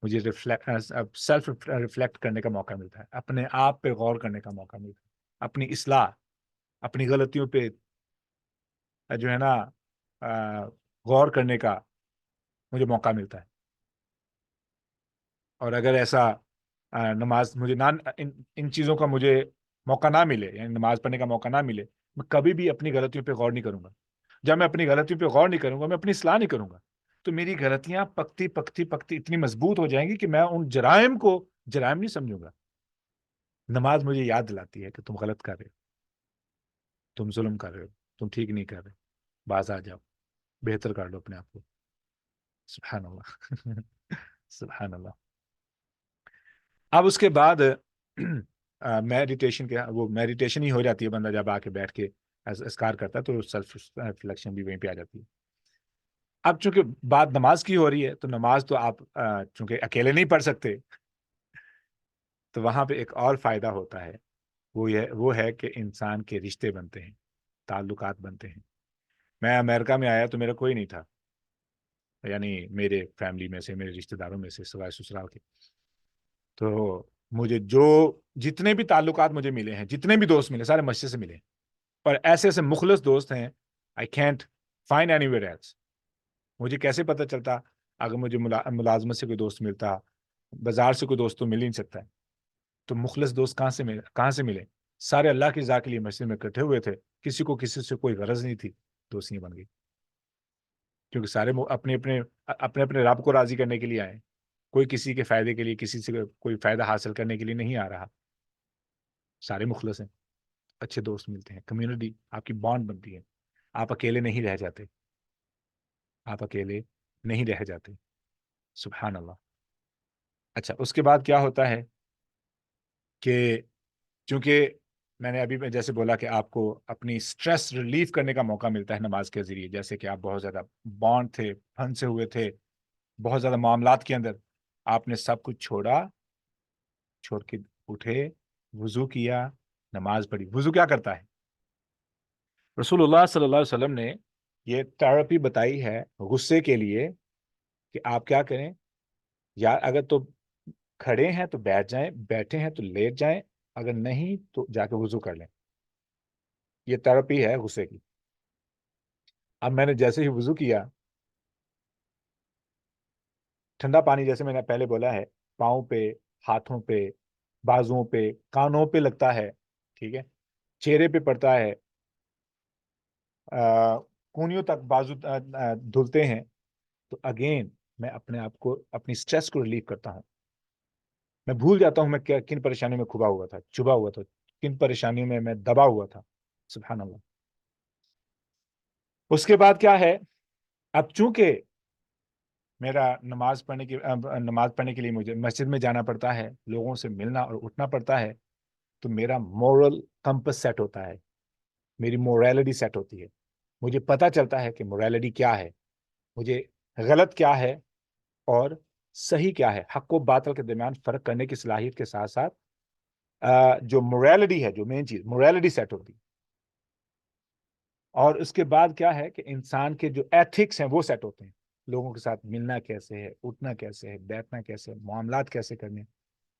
مجھے سیلف ریفلیکٹ کرنے کا موقع ملتا ہے, اپنے آپ پہ غور کرنے کا موقع ملتا ہے, اپنی اصلاح, اپنی غلطیوں پہ جو ہے نا غور کرنے کا مجھے موقع ملتا ہے. اور اگر ایسا نماز مجھے ان چیزوں کا مجھے موقع نہ ملے, یعنی نماز پڑھنے کا موقع نہ ملے, میں کبھی بھی اپنی غلطیوں پہ غور نہیں کروں گا. جب میں اپنی غلطیوں پہ غور نہیں کروں گا, میں اپنی اصلاح نہیں کروں گا, تو میری غلطیاں پکتی پکتی پکتی اتنی مضبوط ہو جائیں گی کہ میں ان جرائم کو جرائم نہیں سمجھوں گا. نماز مجھے یاد دلاتی ہے کہ تم غلط کر رہے ہو, تم ظلم کر رہے ہو, تم ٹھیک نہیں کر رہے, باز آ جاؤ, بہتر کر لو اپنے آپ کو. سبحان اللہ. سبحان اللہ. اب اس کے بعد میڈیٹیشن ہی ہو جاتی ہے, بندہ جب آ کے بیٹھ کے اذکار کرتا ہے تو سیلف ریفلیکشن بھی وہیں پہ آ جاتی ہے. اب چونکہ بات نماز کی ہو رہی ہے تو نماز تو آپ چونکہ اکیلے نہیں پڑھ سکتے, تو وہاں پہ ایک اور فائدہ ہوتا ہے, وہ ہے کہ انسان کے رشتے بنتے ہیں, تعلقات بنتے ہیں. میں امریکہ میں آیا تو میرا کوئی نہیں تھا, یعنی میرے فیملی میں سے, میرے رشتے داروں میں سے سوائے سسرال کے. تو مجھے جتنے بھی تعلقات مجھے ملے ہیں, جتنے بھی دوست ملے, سارے مسجد سے ملے, اور ایسے ایسے مخلص دوست ہیں, I can't find anywhere else. مجھے کیسے پتہ چلتا اگر مجھے ملازمت سے کوئی دوست ملتا, بازار سے کوئی دوست تو مل ہی نہیں سکتا ہے. تو مخلص دوست کہاں سے ملے؟ سارے اللہ کی رضا کے لیے مسجد میں اکٹھے ہوئے تھے, کسی سے کوئی غرض نہیں تھی, دوستیاں بن گئی. کیونکہ سارے اپنے رب کو راضی کرنے کے لیے آئے, کوئی کسی کے فائدے کے لیے, کسی سے کوئی فائدہ حاصل کرنے کے لیے نہیں آ رہا. سارے مخلص ہیں, اچھے دوست ملتے ہیں, کمیونٹی آپ کی بانڈ بنتی ہے, آپ اکیلے نہیں رہ جاتے, آپ اکیلے نہیں رہ جاتے. سبحان اللہ. اچھا, اس کے بعد کیا ہوتا ہے کہ چونکہ میں نے ابھی جیسے بولا کہ آپ کو اپنی سٹریس ریلیف کرنے کا موقع ملتا ہے نماز کے ذریعے, جیسے کہ آپ بہت زیادہ بانڈ تھے, پھنسے ہوئے تھے بہت زیادہ معاملات کے اندر, آپ نے سب کچھ چھوڑ کے اٹھے, وضو کیا, نماز پڑھی. وضو کیا کرتا ہے؟ رسول اللہ صلی اللہ علیہ وسلم نے یہ تھراپی بتائی ہے غصے کے لیے کہ آپ کیا کریں, یا اگر تو کھڑے ہیں تو بیٹھ جائیں, بیٹھے ہیں تو لیٹ جائیں, اگر نہیں تو جا کے وضو کر لیں. یہ تھراپی ہے غصے کی. اب میں نے جیسے ہی وضو کیا, ٹھنڈا پانی جیسے میں نے پہلے بولا ہے پاؤں پہ, ہاتھوں پہ, بازوؤں پہ, کانوں پہ لگتا ہے, ٹھیک ہے, چہرے پہ پڑتا ہے, کونیوں تک بازو دھلتے ہیں. تو اگین میں اپنے آپ کو, اپنی سٹریس کو ریلیف کرتا ہوں. میں بھول جاتا ہوں میں کن پریشانیوں میں چھپا ہوا تھا, کن پریشانیوں میں دبا ہوا تھا. سبحان اللہ. اس کے بعد کیا ہے, اب چونکہ میرا نماز پڑھنے کے لیے مجھے مسجد میں جانا پڑتا ہے, لوگوں سے ملنا اور اٹھنا پڑتا ہے, تو میرا مورل کمپس سیٹ ہوتا ہے, میری موریلٹی سیٹ ہوتی ہے. مجھے پتا چلتا ہے کہ موریلٹی کیا ہے, مجھے غلط کیا ہے اور صحیح کیا ہے. حق و باطل کے درمیان فرق کرنے کی صلاحیت کے ساتھ ساتھ جو موریلٹی ہے, جو مین چیز موریلٹی سیٹ ہوتی ہے. اور اس کے بعد کیا ہے کہ انسان کے جو ایتھکس ہیں وہ سیٹ ہوتے ہیں. لوگوں کے ساتھ ملنا کیسے ہے, اٹھنا کیسے ہے, بیٹھنا کیسے ہے, معاملات کیسے کرنے.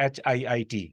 HIIT।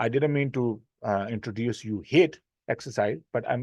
I didn't mean to introduce you HIIT exercise, but I'm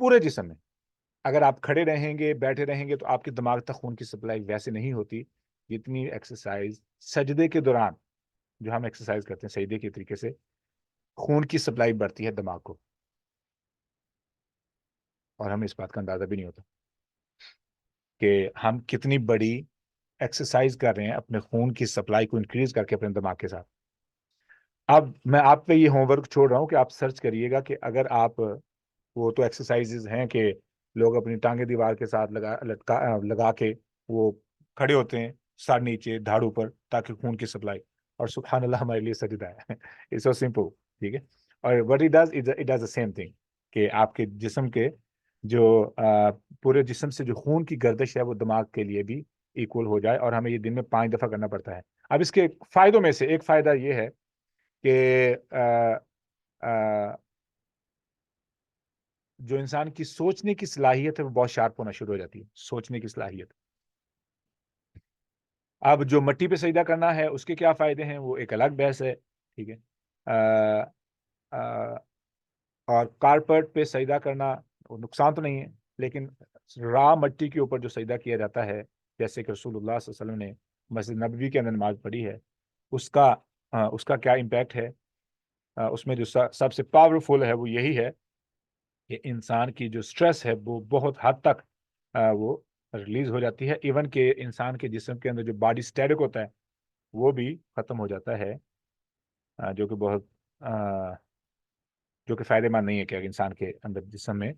پورے جسم میں. اگر آپ کھڑے رہیں گے بیٹھے رہیں گے تو آپ کے دماغ تک خون کی سپلائی ویسے نہیں ہوتی جتنی ایکسرسائز سجدے کے دوران جو ہم ایکسرسائز کرتے ہیں سجدے کے طریقے سے خون کی سپلائی بڑھتی ہے دماغ کو, اور ہمیں اس بات کا اندازہ بھی نہیں ہوتا کہ ہم کتنی بڑی ایکسرسائز کر رہے ہیں اپنے خون کی سپلائی کو انکریز کر کے اپنے دماغ کے ساتھ. اب میں آپ پہ یہ ہوم ورک چھوڑ رہا ہوں کہ آپ سرچ کریے گا کہ اگر آپ, وہ تو ایکسرسائزز ہیں کہ لوگ اپنی ٹانگیں دیوار کے ساتھ لگا کے وہ کھڑے ہوتے ہیں سر نیچے دھاڑوں پر تاکہ خون کی سپلائی, اور سبحان اللہ ہمارے لیے سجدہ ہے. اٹس سو سمپل, ٹھیک ہے. اور what it does the same thing کہ آپ کے جسم کے جو پورے جسم سے جو خون کی گردش ہے وہ دماغ کے لیے بھی ایکول ہو جائے, اور ہمیں یہ دن میں 5 دفعہ کرنا پڑتا ہے. اب اس کے فائدوں میں سے ایک فائدہ یہ ہے کہ جو انسان کی سوچنے کی صلاحیت ہے وہ بہت شارپ ہونا شروع ہو جاتی ہے, سوچنے کی صلاحیت. اب جو مٹی پہ سجدہ کرنا ہے اس کے کیا فائدے ہیں وہ ایک الگ بحث ہے, ٹھیک ہے. اور کارپیٹ پہ سجدہ کرنا نقصان تو نہیں ہے, لیکن راہ مٹی کے اوپر جو سجدہ کیا جاتا ہے جیسے کہ رسول اللہ صلی اللہ علیہ وسلم نے مسجد نبوی کے اندر نماز پڑھی ہے, اس کا کیا امپیکٹ ہے. اس میں جو سب سے پاورفل ہے وہ یہی ہے کہ انسان کی جو سٹریس ہے وہ بہت حد تک وہ ریلیز ہو جاتی ہے. ایون کہ انسان کے جسم کے اندر جو باڈی سٹیٹک ہوتا ہے وہ بھی ختم ہو جاتا ہے, جو کہ بہت جو کہ فائدہ مند نہیں ہے کہ انسان کے اندر جسم میں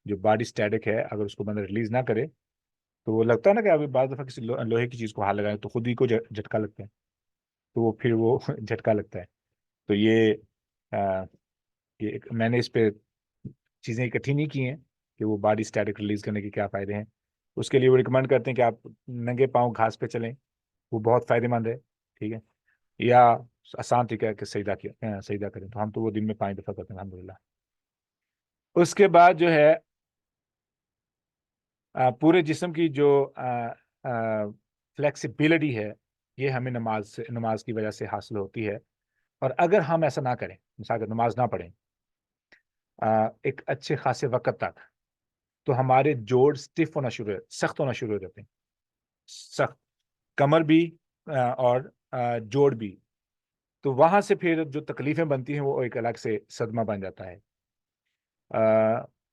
جو باڈی سٹیٹک ہے اگر اس کو بندہ ریلیز نہ کرے تو وہ لگتا ہے نا کہ ابھی بعض دفعہ کسی لوہے کی چیز کو ہاتھ لگائیں تو خود ہی کو جھٹکا لگتا ہے, تو وہ پھر وہ جھٹکا لگتا ہے. تو یہ میں نے اس پہ چیزیں اکٹھی نہیں کی ہیں کہ وہ باڈی سٹیٹک ریلیز کرنے کے کیا فائدے ہیں. اس کے لیے وہ ریکمینڈ کرتے ہیں کہ آپ ننگے پاؤں گھاس پہ چلیں, وہ بہت فائدہ مند ہے, ٹھیک ہے. یا آسان طریقہ ہے کہ سجدہ کریں, تو ہم تو وہ دن میں 5 دفعہ کرتے ہیں الحمدللہ. اس کے بعد جو ہے پورے جسم کی جو فلیکسیبلٹی ہے یہ ہمیں نماز کی وجہ سے حاصل ہوتی ہے. اور اگر ہم ایسا نہ کریں, مثال کہ نماز نہ پڑھیں ایک اچھے خاصے وقت تک, تو ہمارے جوڑ سٹف ہونا سخت ہونا شروع ہو جاتے ہیں, سخت کمر بھی اور جوڑ بھی. تو وہاں سے پھر جو تکلیفیں بنتی ہیں وہ ایک الگ سے صدمہ بن جاتا ہے.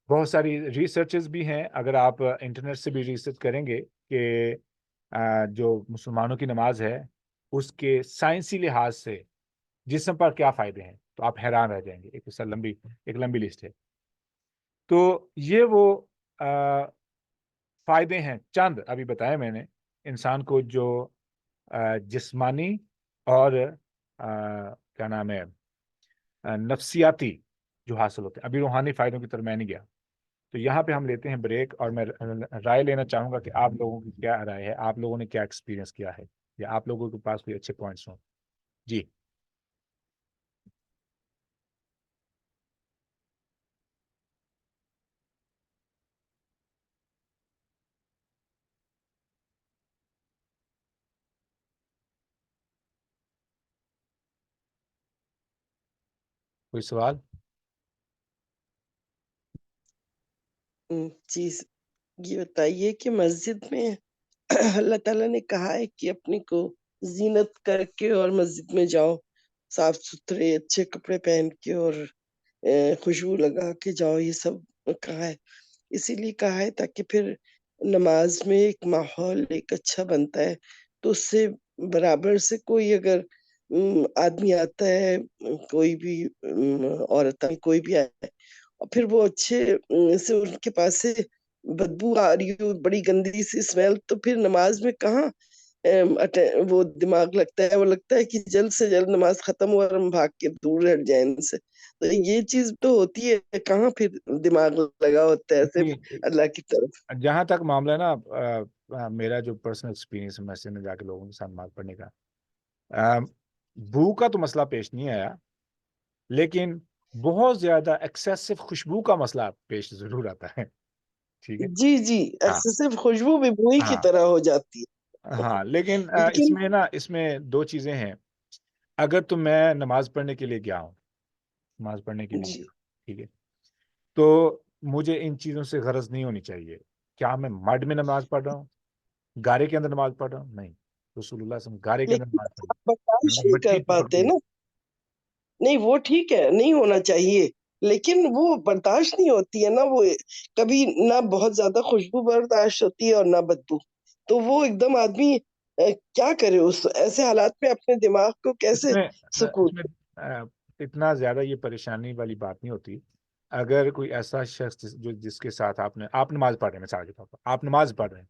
بہت ساری ریسرچز بھی ہیں, اگر آپ انٹرنیٹ سے بھی ریسرچ کریں گے کہ جو مسلمانوں کی نماز ہے اس کے سائنسی لحاظ سے جسم پر کیا فائدے ہیں تو آپ حیران رہ جائیں گے. ایک لمبی لسٹ ہے. تو یہ وہ فائدے ہیں چند ابھی بتایا میں نے انسان کو جو جسمانی اور کیا نام ہے نفسیاتی جو حاصل ہوتے ہیں. ابھی روحانی فائدوں کی طرف میں نہیں گیا, تو یہاں پہ ہم لیتے ہیں بریک, اور میں رائے لینا چاہوں گا کہ آپ لوگوں کی کیا رائے ہے, آپ لوگوں نے کیا ایکسپیرینس کیا ہے, یا آپ لوگوں کے پاس کوئی اچھے پوائنٹس ہوں. جی کوئی سوال؟ چیز یہ بتائیے کہ مسجد میں اللہ تعالیٰ نے کہا ہے کہ اپنے کو زینت کر کے اور مسجد میں جاؤ, صاف ستھرے اچھے کپڑے پہن کے اور خوشبو لگا کے جاؤ, یہ سب کہا ہے. اسی لیے کہا ہے تاکہ پھر نماز میں ایک ماحول ایک اچھا بنتا ہے, تو اس سے برابر سے کوئی اگر آدمی آتا ہے, کوئی بھی عورت کوئی بھی آئے اور پھر وہ اچھے سے ان کے پاس سے بدبو آ رہی ہو, بڑی گندی سی اسمیل, تو پھر نماز میں کہاں وہ دماغ لگتا ہے, وہ لگتا ہے کہ جلد سے جلد نماز ختم ہو اور ہم بھاگ کے دور ہٹ جائیں ان سے. تو یہ چیز تو ہوتی ہے, کہاں پھر دماغ لگا ہوتا ہے صرف اللہ کی طرف. جہاں تک معاملہ ہے نا, میرا جو پرسنل ایکسپیرینس ہے مسجد میں جا کے لوگوں کے ساتھ نماز پڑھنے کا, بو کا تو مسئلہ پیش نہیں آیا, لیکن بہت زیادہ ایکسیسو خوشبو کا مسئلہ پیش ضرور آتا ہے, ٹھیک ہے. جی ایکسیسو خوشبو بھی بوئی کی طرح ہو جاتی ہے. ہاں لیکن اس میں 2 چیزیں ہیں. اگر تو میں نماز پڑھنے کے لیے گیا ہوں, نماز پڑھنے کے لیے گیا, ٹھیک ہے, تو مجھے ان چیزوں سے غرض نہیں ہونی چاہیے. کیا میں مڈ میں نماز پڑھ رہا ہوں, گارے کے اندر نماز پڑھ رہا ہوں؟ نہیں. رسول اللہ صلی اللہ علیہ وسلم گارے کے اندر لیکن نماز پڑھ آپ برداشت رہے, نہیں مٹی کر پاتے نا. نہیں وہ ٹھیک ہے, نہیں ہونا چاہیے, لیکن وہ برداشت نہیں ہوتی ہے نا. وہ کبھی نہ بہت زیادہ خوشبو برداشت ہوتی ہے اور نہ بدبو. تو وہ ایک دم آدمی کیا کرے اس ایسے حالات میں, اپنے دماغ کو کیسے سکون. اس میں اتنا زیادہ یہ پریشانی والی بات نہیں ہوتی. اگر کوئی ایسا شخص جس کے ساتھ آپ نماز پڑھ رہے ہیں, مثال کے طور پر آپ نماز پڑھ رہے ہیں,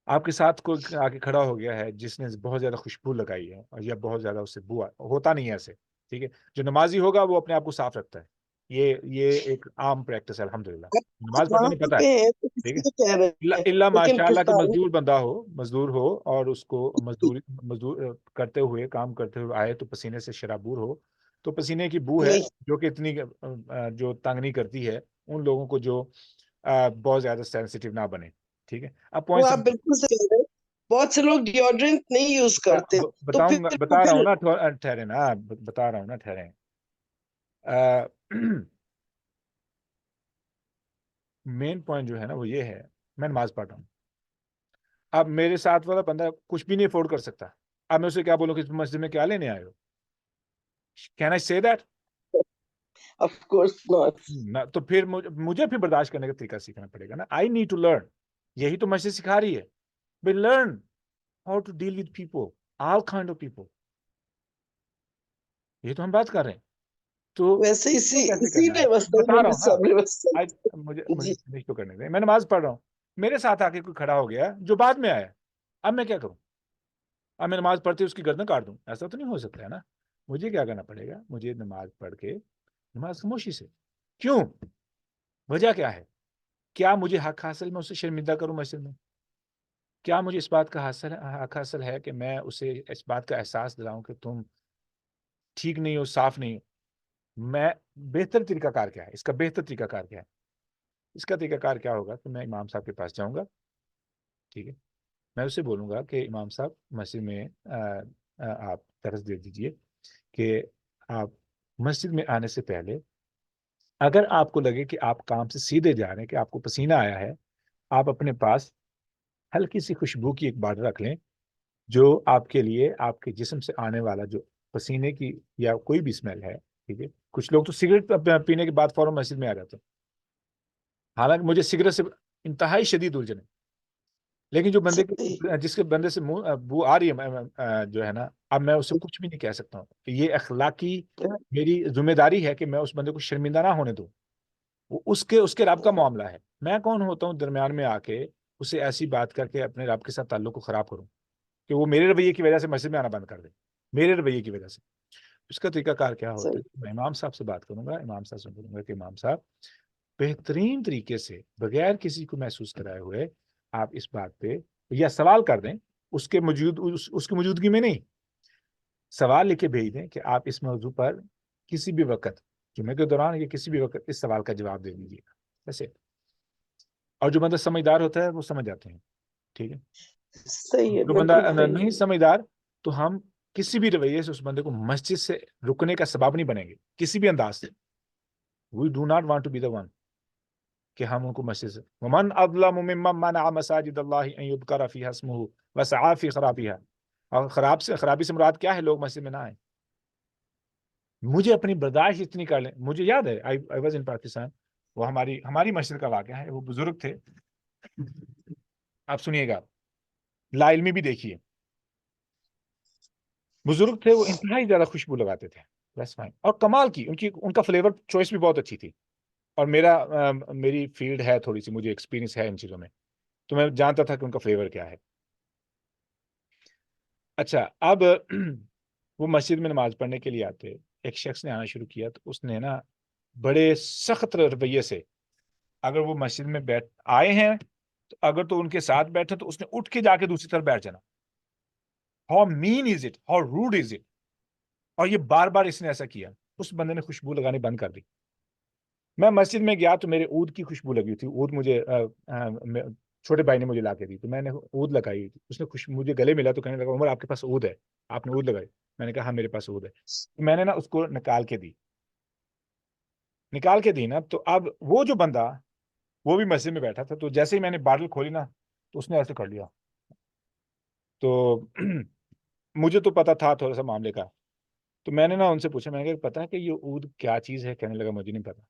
آپ کے ساتھ کوئی آ کے کھڑا ہو گیا ہے جس نے بہت زیادہ خوشبو لگائی ہے یا بہت زیادہ اس سے بو ہوتا نہیں ہے ایسے, ٹھیک ہے. جو نمازی ہوگا وہ اپنے آپ کو صاف رکھتا ہے. یہ ایک عام پریکٹس ہے الحمدللہ. نماز پڑھنے میں پتہ ہے, وہاں پہ تو ٹھیک کسی ہے. کو کہہ رہے ہیں, اللہ لیکن ماشاء اللہ کہ پاکستانی مزدور ہو اور اس کو مزدور کرتے ہوئے کام کرتے ہوئے آئے تو پسینے سے شرابور ہو, تو پسینے کی بو ہے نہیں, جو کہ اتنی جو تنگ نہیں کرتی ہے ان لوگوں کو جو بہت زیادہ سینسیٹیو نہ بنے, ٹھیک ہے. اب وہ پوائنٹ آپ بالکل صحیح کہہ رہے ہیں. بہت سے لوگ ڈیوڈرنٹ نہیں یوز کرتے, تو بتاؤں گا, پھر بتا رہا ہوں نا, ٹھہرے نا, بتا رہا ہوں نا, ٹھہرے. مین پوائنٹ جو ہے نا وہ یہ ہے, میں نماز پڑھ رہا ہوں, اب میرے ساتھ والا بندہ کچھ بھی نہیں افورڈ کر سکتا, اب میں اسے کیا بولوں کہ مسجد میں کیا لینے آئے ہو؟ کین آئی سے دیٹ؟ Of course not. تو پھر مجھے پھر برداشت کرنے کا طریقہ سیکھنا پڑے گا نا. I need to learn. یہی تو مسجد سکھا رہی ہے, but learn how to deal with people, all kind of people. یہ تو ہم بات کر رہے ہیں. تو ویسے کیسے اسی کرنا ہے لیے بتا رہا ہوں نا. صبر مجھے جی. فنش تو کرنے دیں. میں نماز پڑھ رہا ہوں, میرے ساتھ آ کے کوئی کھڑا ہو گیا جو بعد میں آیا, اب میں کیا کروں؟ اب میں نماز پڑھتے اس کی گردن کاٹ دوں؟ ایسا تو نہیں ہو سکتا ہے نا. مجھے کیا کرنا پڑے گا؟ مجھے نماز پڑھ کے نماز خاموشی سے. کیوں؟ وجہ کیا ہے؟ کیا مجھے حق حاصل میں اسے شرمندہ کروں مسجد میں؟ کیا مجھے اس بات کا حق حاصل ہے کہ میں اسے اس بات کا احساس دلاؤں کہ تم ٹھیک نہیں ہو, صاف نہیں ہو؟ میں بہتر طریقہ کار کیا ہے اس کا؟ بہتر طریقہ کار کیا ہے اس کا؟ طریقہ کار کیا ہوگا کہ میں امام صاحب کے پاس جاؤں گا, ٹھیک ہے. میں اسے بولوں گا کہ امام صاحب مسجد میں آپ درس دے دیجئے کہ آپ مسجد میں آنے سے پہلے اگر آپ کو لگے کہ آپ کام سے سیدھے جا رہے ہیں, کہ آپ کو پسینہ آیا ہے, آپ اپنے پاس ہلکی سی خوشبو کی ایک باٹل رکھ لیں جو آپ کے لیے آپ کے جسم سے آنے والا جو پسینے کی یا کوئی بھی اسمیل ہے, ٹھیک ہے. کچھ لوگ تو سگریٹ پینے کے بعد فوراً مسجد میں آ جاتے ہیں, حالانکہ مجھے سگریٹ سے انتہائی شدید الجھن ہے, لیکن جو بندے جس کے بندے سے بو آ رہی ہے جو ہے نا, اب میں اسے کچھ بھی نہیں کہہ سکتا ہوں. یہ اخلاقی میری ذمہ داری ہے کہ میں اس بندے کو شرمندہ نہ ہونے دوں. وہ اس کے رب کا معاملہ ہے. میں کون ہوتا ہوں درمیان میں آ کے اسے ایسی بات کر کے اپنے رب کے ساتھ تعلق کو خراب کروں کہ وہ میرے رویے کی وجہ سے مسجد میں آنا بند کر دے, میرے رویے کی وجہ سے. اس کا طریقہ کار کیا ہوتا ہے؟ میں امام صاحب سے بات کروں گا, امام صاحب سے بولوں گا کہ امام صاحب بہترین طریقے سے بغیر کسی کو محسوس کرائے ہوئے آپ اس بات پہ یا سوال کر دیں, اس کی موجودگی میں نہیں, سوال لکھ کے بھیج دیں کہ آپ اس موضوع پر کسی بھی وقت جمعے کے دوران یا کسی بھی وقت اس سوال کا جواب دے دیجیے گا. ویسے اور جو بندہ سمجھدار ہوتا ہے وہ سمجھ جاتے ہیں, ٹھیک ہے. صحیح ہے, جو بالکل بندہ صحیح. نہیں سمجھدار تو ہم کسی بھی رویے سے اس بندے کو مسجد سے رکنے کا سبب نہیں بنیں گے, کسی بھی انداز سے. We do not want to be the one کہ ہم ان کو مسجد سے وَمَنْ أَظْلَمُ مِمَّنْ مَنَعَ مَسَاجِدَ اللَّهِ أَنْ يُذْكَرَ فِيهَا اسْمُهُ وَسَعَىٰ فِي خَرَابِهَا. اور خرابی سے مراد کیا ہے؟ لوگ مسجد میں نہ آئیں. مجھے اپنی برداشت اتنی کر لیں. مجھے یاد ہے I was in پاکستان, وہ ہماری مسجد کا واقعہ ہے. وہ بزرگ تھے, آپ سنیے گا, لا علمی بھی دیکھیے. بزرگ تھے, وہ انتہائی زیادہ خوشبو لگاتے تھے, اور کمال کی ان کا فلیور چوائس بھی بہت اچھی تھی. اور میری فیلڈ ہے تھوڑی سی, مجھے ایکسپیرینس ہے ان چیزوں میں, تو میں جانتا تھا کہ ان کا فلیور کیا ہے. اچھا, اب وہ مسجد میں نماز پڑھنے کے لیے آتے, ایک شخص نے آنا شروع کیا تو اس نے نا بڑے سخت رویے سے, اگر وہ مسجد میں آئے ہیں تو اگر تو ان کے ساتھ بیٹھے تو اس نے اٹھ کے جا کے دوسری طرف بیٹھ جانا. How mean is it? How rude is it? اور یہ بار بار اس نے ایسا کیا. اس بندے نے خوشبو لگانی بند کر دی. میں مسجد میں گیا تو میرے عود کی خوشبو لگی تھی. عود مجھے چھوٹے بھائی نے مجھے لا کے دی, تو میں نے عود لگائی. اس نے مجھے گلے ملا تو کہنے لگا, عمر آپ کے پاس عود ہے, آپ نے عود لگائی؟ میں نے کہا ہاں میرے پاس عود ہے. تو میں نے نا اس کو نکال کے دی نا. تو اب وہ جو بندہ وہ بھی مسجد میں بیٹھا تھا. تو جیسے ہی میں نے بارل کھولی نا تو اس نے ایسے کر لیا. تو مجھے تو پتا تھا تھوڑا سا معاملے کا. تو میں نے نا ان سے پوچھا, میں نے کہا پتا ہے کہ یہ عود کیا چیز ہے؟ کہنے لگا مجھے نہیں پتا.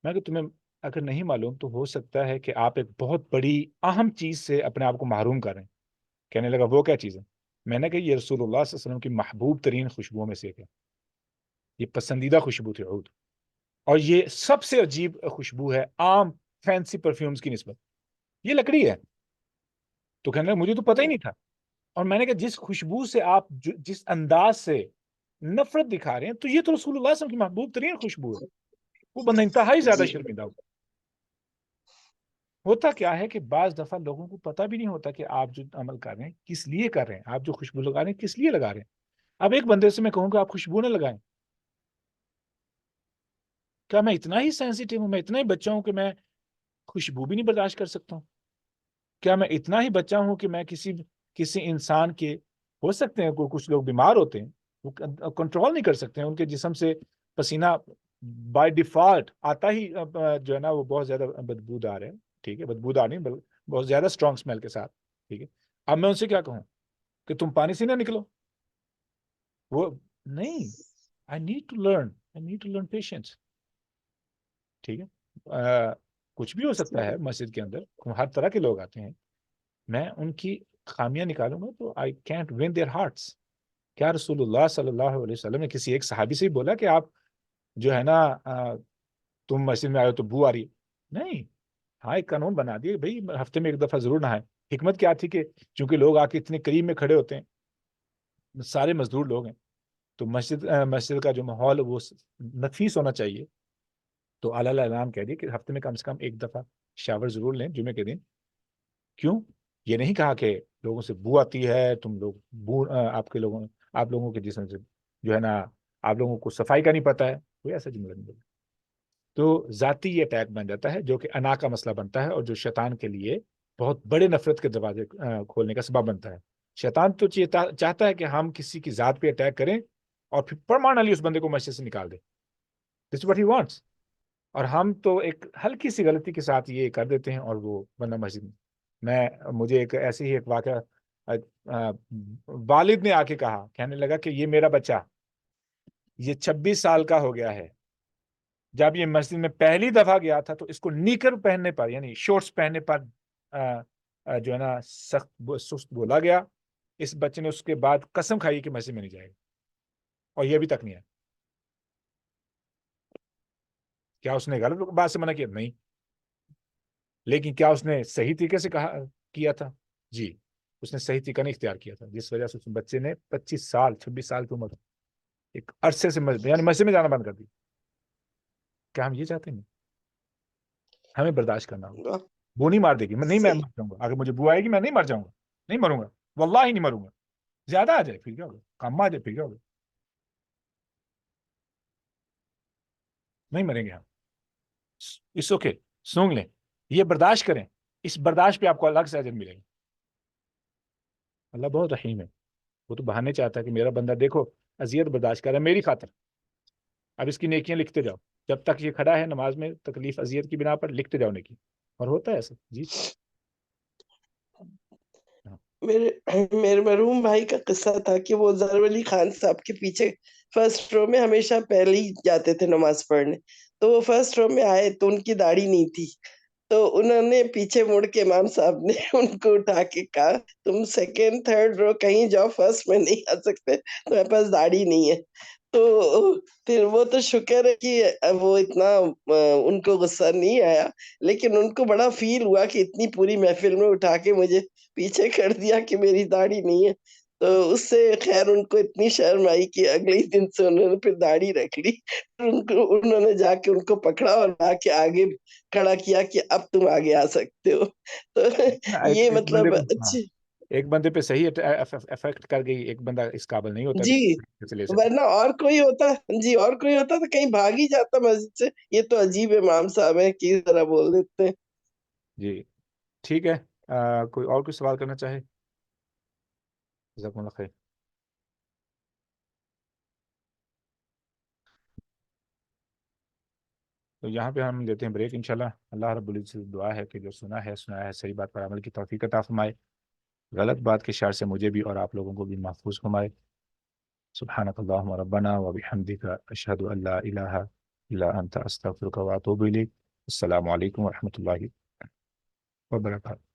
میں کہ تمہیں اگر نہیں معلوم تو ہو سکتا ہے کہ آپ ایک بہت بڑی اہم چیز سے اپنے آپ کو محروم کر رہے ہیں. کہنے لگا وہ کیا چیز ہے؟ میں نے کہا یہ رسول اللہ صلی اللہ علیہ وسلم کی محبوب ترین خوشبوؤں میں سے ایک ہے. یہ پسندیدہ خوشبو تھی عود, اور یہ سب سے عجیب خوشبو ہے عام فینسی پرفیومز کی نسبت. یہ لکڑی ہے. تو کہنے لگا مجھے تو پتہ ہی نہیں تھا. اور میں نے کہا جس خوشبو سے آپ جس انداز سے نفرت دکھا رہے ہیں, تو یہ تو رسول اللہ صلی اللہ علیہ وسلم کی محبوب ترین خوشبو ہے. وہ بندہ انتہائی زیادہ جی شرمندہ ہو. ہوتا کیا ہے کہ بعض دفعہ لوگوں کو پتہ بھی نہیں ہوتا کہ آپ جو عمل کر رہے ہیں کس لیے کر رہے ہیں, آپ جو خوشبو لگا رہے ہیں کس لیے لگا رہے ہیں. اب ایک بندے سے میں کہوں کہ آپ خوشبو نہ لگائیں, کیا میں اتنا ہی سینسیٹیو ہوں, میں اتنا ہی بچہ ہوں کہ میں خوشبو بھی نہیں برداشت کر سکتا ہوں؟ کیا میں اتنا ہی بچہ ہوں کہ میں کسی انسان کے, ہو سکتے ہیں کچھ لوگ بیمار ہوتے ہیں, وہ کنٹرول نہیں کر سکتے ہیں, ان کے جسم سے پسینہ بائی ڈیفالٹ آتا ہی جو ہے نا وہ بہت زیادہ بدبودار ہے. ٹھیک ہے, بدبودار نہیں بلکہ بہت زیادہ اسٹرانگ اسمیل کے ساتھ. ٹھیک ہے, اب میں ان سے کیا کہوں کہ تم پانی سے نہ نکلو؟ وہ نہیں. I need to learn patience. ٹھیک ہے, کچھ بھی ہو سکتا ہے مسجد کے اندر, ہر طرح کے لوگ آتے ہیں, میں ان کی خامیاں نکالوں گا تو I can't win their hearts. کیا رسول اللہ صلی اللہ علیہ وسلم نے کسی ایک صحابی سے بولا کہ آپ جو ہے نا تم مسجد میں آئے ہو تو بو آ رہی ہے؟ نہیں. ہاں ایک قانون بنا دیے بھائی ہفتے میں ایک دفعہ ضرور نہائیں. حکمت کیا تھی کہ چونکہ لوگ آ کے اتنے قریب میں کھڑے ہوتے ہیں, سارے مزدور لوگ ہیں, تو مسجد کا جو ماحول وہ نفیس ہونا چاہیے. تو اعلیٰ اعلان کہہ دیے کہ ہفتے میں کم سے کم ایک دفعہ شاور ضرور لیں جمعے کے دن. کیوں؟ یہ نہیں کہا کہ لوگوں سے بو آتی ہے, تم لوگ آپ لوگوں کے جسم سے جو ہے نا آپ لوگوں کو صفائی کا نہیں پتا ہے, کوئی ایسا جملہ نہیں بولا. تو ذاتی یہ اٹیک بن جاتا ہے جو کہ انا کا مسئلہ بنتا ہے, اور جو شیطان کے لیے بہت بڑے نفرت کے دروازے کھولنے کا سبب بنتا ہے. شیطان تو چاہتا ہے کہ ہم کسی کی ذات پہ اٹیک کریں اور پھر پرماننٹلی اس بندے کو مسجد سے نکال دیں. دس از واٹ ہی وانٹس. اور ہم تو ایک ہلکی سی غلطی کے ساتھ یہ کر دیتے ہیں اور وہ بندہ مسجد میں. مجھے ایسے ہی ایک واقعہ والد نے آ کے کہا, کہنے لگا کہ یہ میرا بچہ یہ 26 سال کا ہو گیا ہے, جب یہ مسجد میں پہلی دفعہ گیا تھا تو اس کو نیکر پہننے پر یعنی شورٹس پہننے پر جو ہے نا سخت سست بولا گیا. اس بچے نے اس کے بعد قسم کھائی کہ مسجد میں نہیں جائے گا, اور یہ ابھی تک نہیں ہے. کیا اس نے غلط بات سے منع کیا؟ نہیں. لیکن کیا اس نے صحیح طریقے سے کیا تھا؟ جی, اس نے صحیح طریقہ نہیں اختیار کیا تھا, جس وجہ سے اس بچے نے 26 سال کی عمر ایک عرصے سے یعنی مسجد میں جانا بند کر دی. کیا ہم یہ چاہتے ہیں؟ ہمیں برداشت کرنا ہوگا. وہ نہیں مار دے گی, میں مر جاؤں گا. اگر مجھے بو آئے گی میں نہیں مر جاؤں گا, نہیں مروں گا, واللہ ہی نہیں مروں گا. زیادہ آ جائے پھر کیا ہوگا, کم آ جائے پھر کیا ہوگا, نہیں مریں گے ہم. اس اوکے, سونگ لیں, یہ برداشت کریں, اس برداشت پہ آپ کو الگ سے اجر ملے گا. اللہ بہت رحیم ہے. وہ تو بہانے چاہتا ہے کہ میرا بندہ دیکھو اذیت برداشت کر رہا ہے میری خاطر, اب اس کی نیکیاں لکھتے جاؤ. جب تک یہ کھڑا ہے نماز میں تکلیف اذیت کی بنا پر لکھتے جاؤ نیکی. اور ہوتا ہے ایسا. جی میرے مرحوم بھائی کا قصہ تھا کہ وہ ظہر علی خان صاحب کے پیچھے فرسٹ رو میں ہمیشہ پہلے ہی جاتے تھے نماز پڑھنے. تو وہ فرسٹ رو میں آئے تو ان کی داڑھی نہیں تھی, تو انہوں نے پیچھے مڑ کے امام صاحب نے ان کو اٹھا کے کہا تم سیکنڈ تھرڈ رو کہیں جاؤ, فرسٹ میں نہیں آ سکتے, تمہارے پاس داڑھی نہیں ہے. تو پھر وہ تو شکر ہے کہ وہ اتنا ان کو غصہ نہیں آیا, لیکن ان کو بڑا فیل ہوا کہ اتنی پوری محفل میں اٹھا کے مجھے پیچھے کر دیا کہ میری داڑھی نہیں ہے. تو اس سے خیر ان کو اتنی شرم آئی کہ اگلے ہی دن سے انہوں نے پھر داڑھی رکھ لی. انہوں نے جا کے ان کو پکڑا اور لا کے آگے کھڑا کیا کہ اب تم آگے آ سکتے ہو. تو یہ مطلب اچھے ایک بندے پہ صحیح افیکٹ کر گئی, ایک بندہ اس قابل نہیں ہوتا جی, ورنہ اور کوئی ہوتا تو کہیں بھاگ ہی جاتا مسجد سے. یہ تو عجیب امام صاحب ہیں کہ ذرا بول دیتے ہیں. جی ٹھیک ہے, کوئی اور کوئی سوال کرنا چاہے؟ جزاکم اللہ خیر. تو یہاں پہ ہم لیتے ہیں بریک انشاءاللہ. اللہ رب العزت سے دعا ہے کہ جو سنا ہے صحیح بات پر عمل کی توفیق عطا فرمائے، غلط بات کے شر سے مجھے بھی اور آپ لوگوں کو بھی محفوظ فرمائے. سبحانک اللہم ربنا و بحمدک اشہد ان لا الہ الا انت استغفرک و اتوب الیک. السلام علیکم ورحمۃ اللہ وبرکاتہ.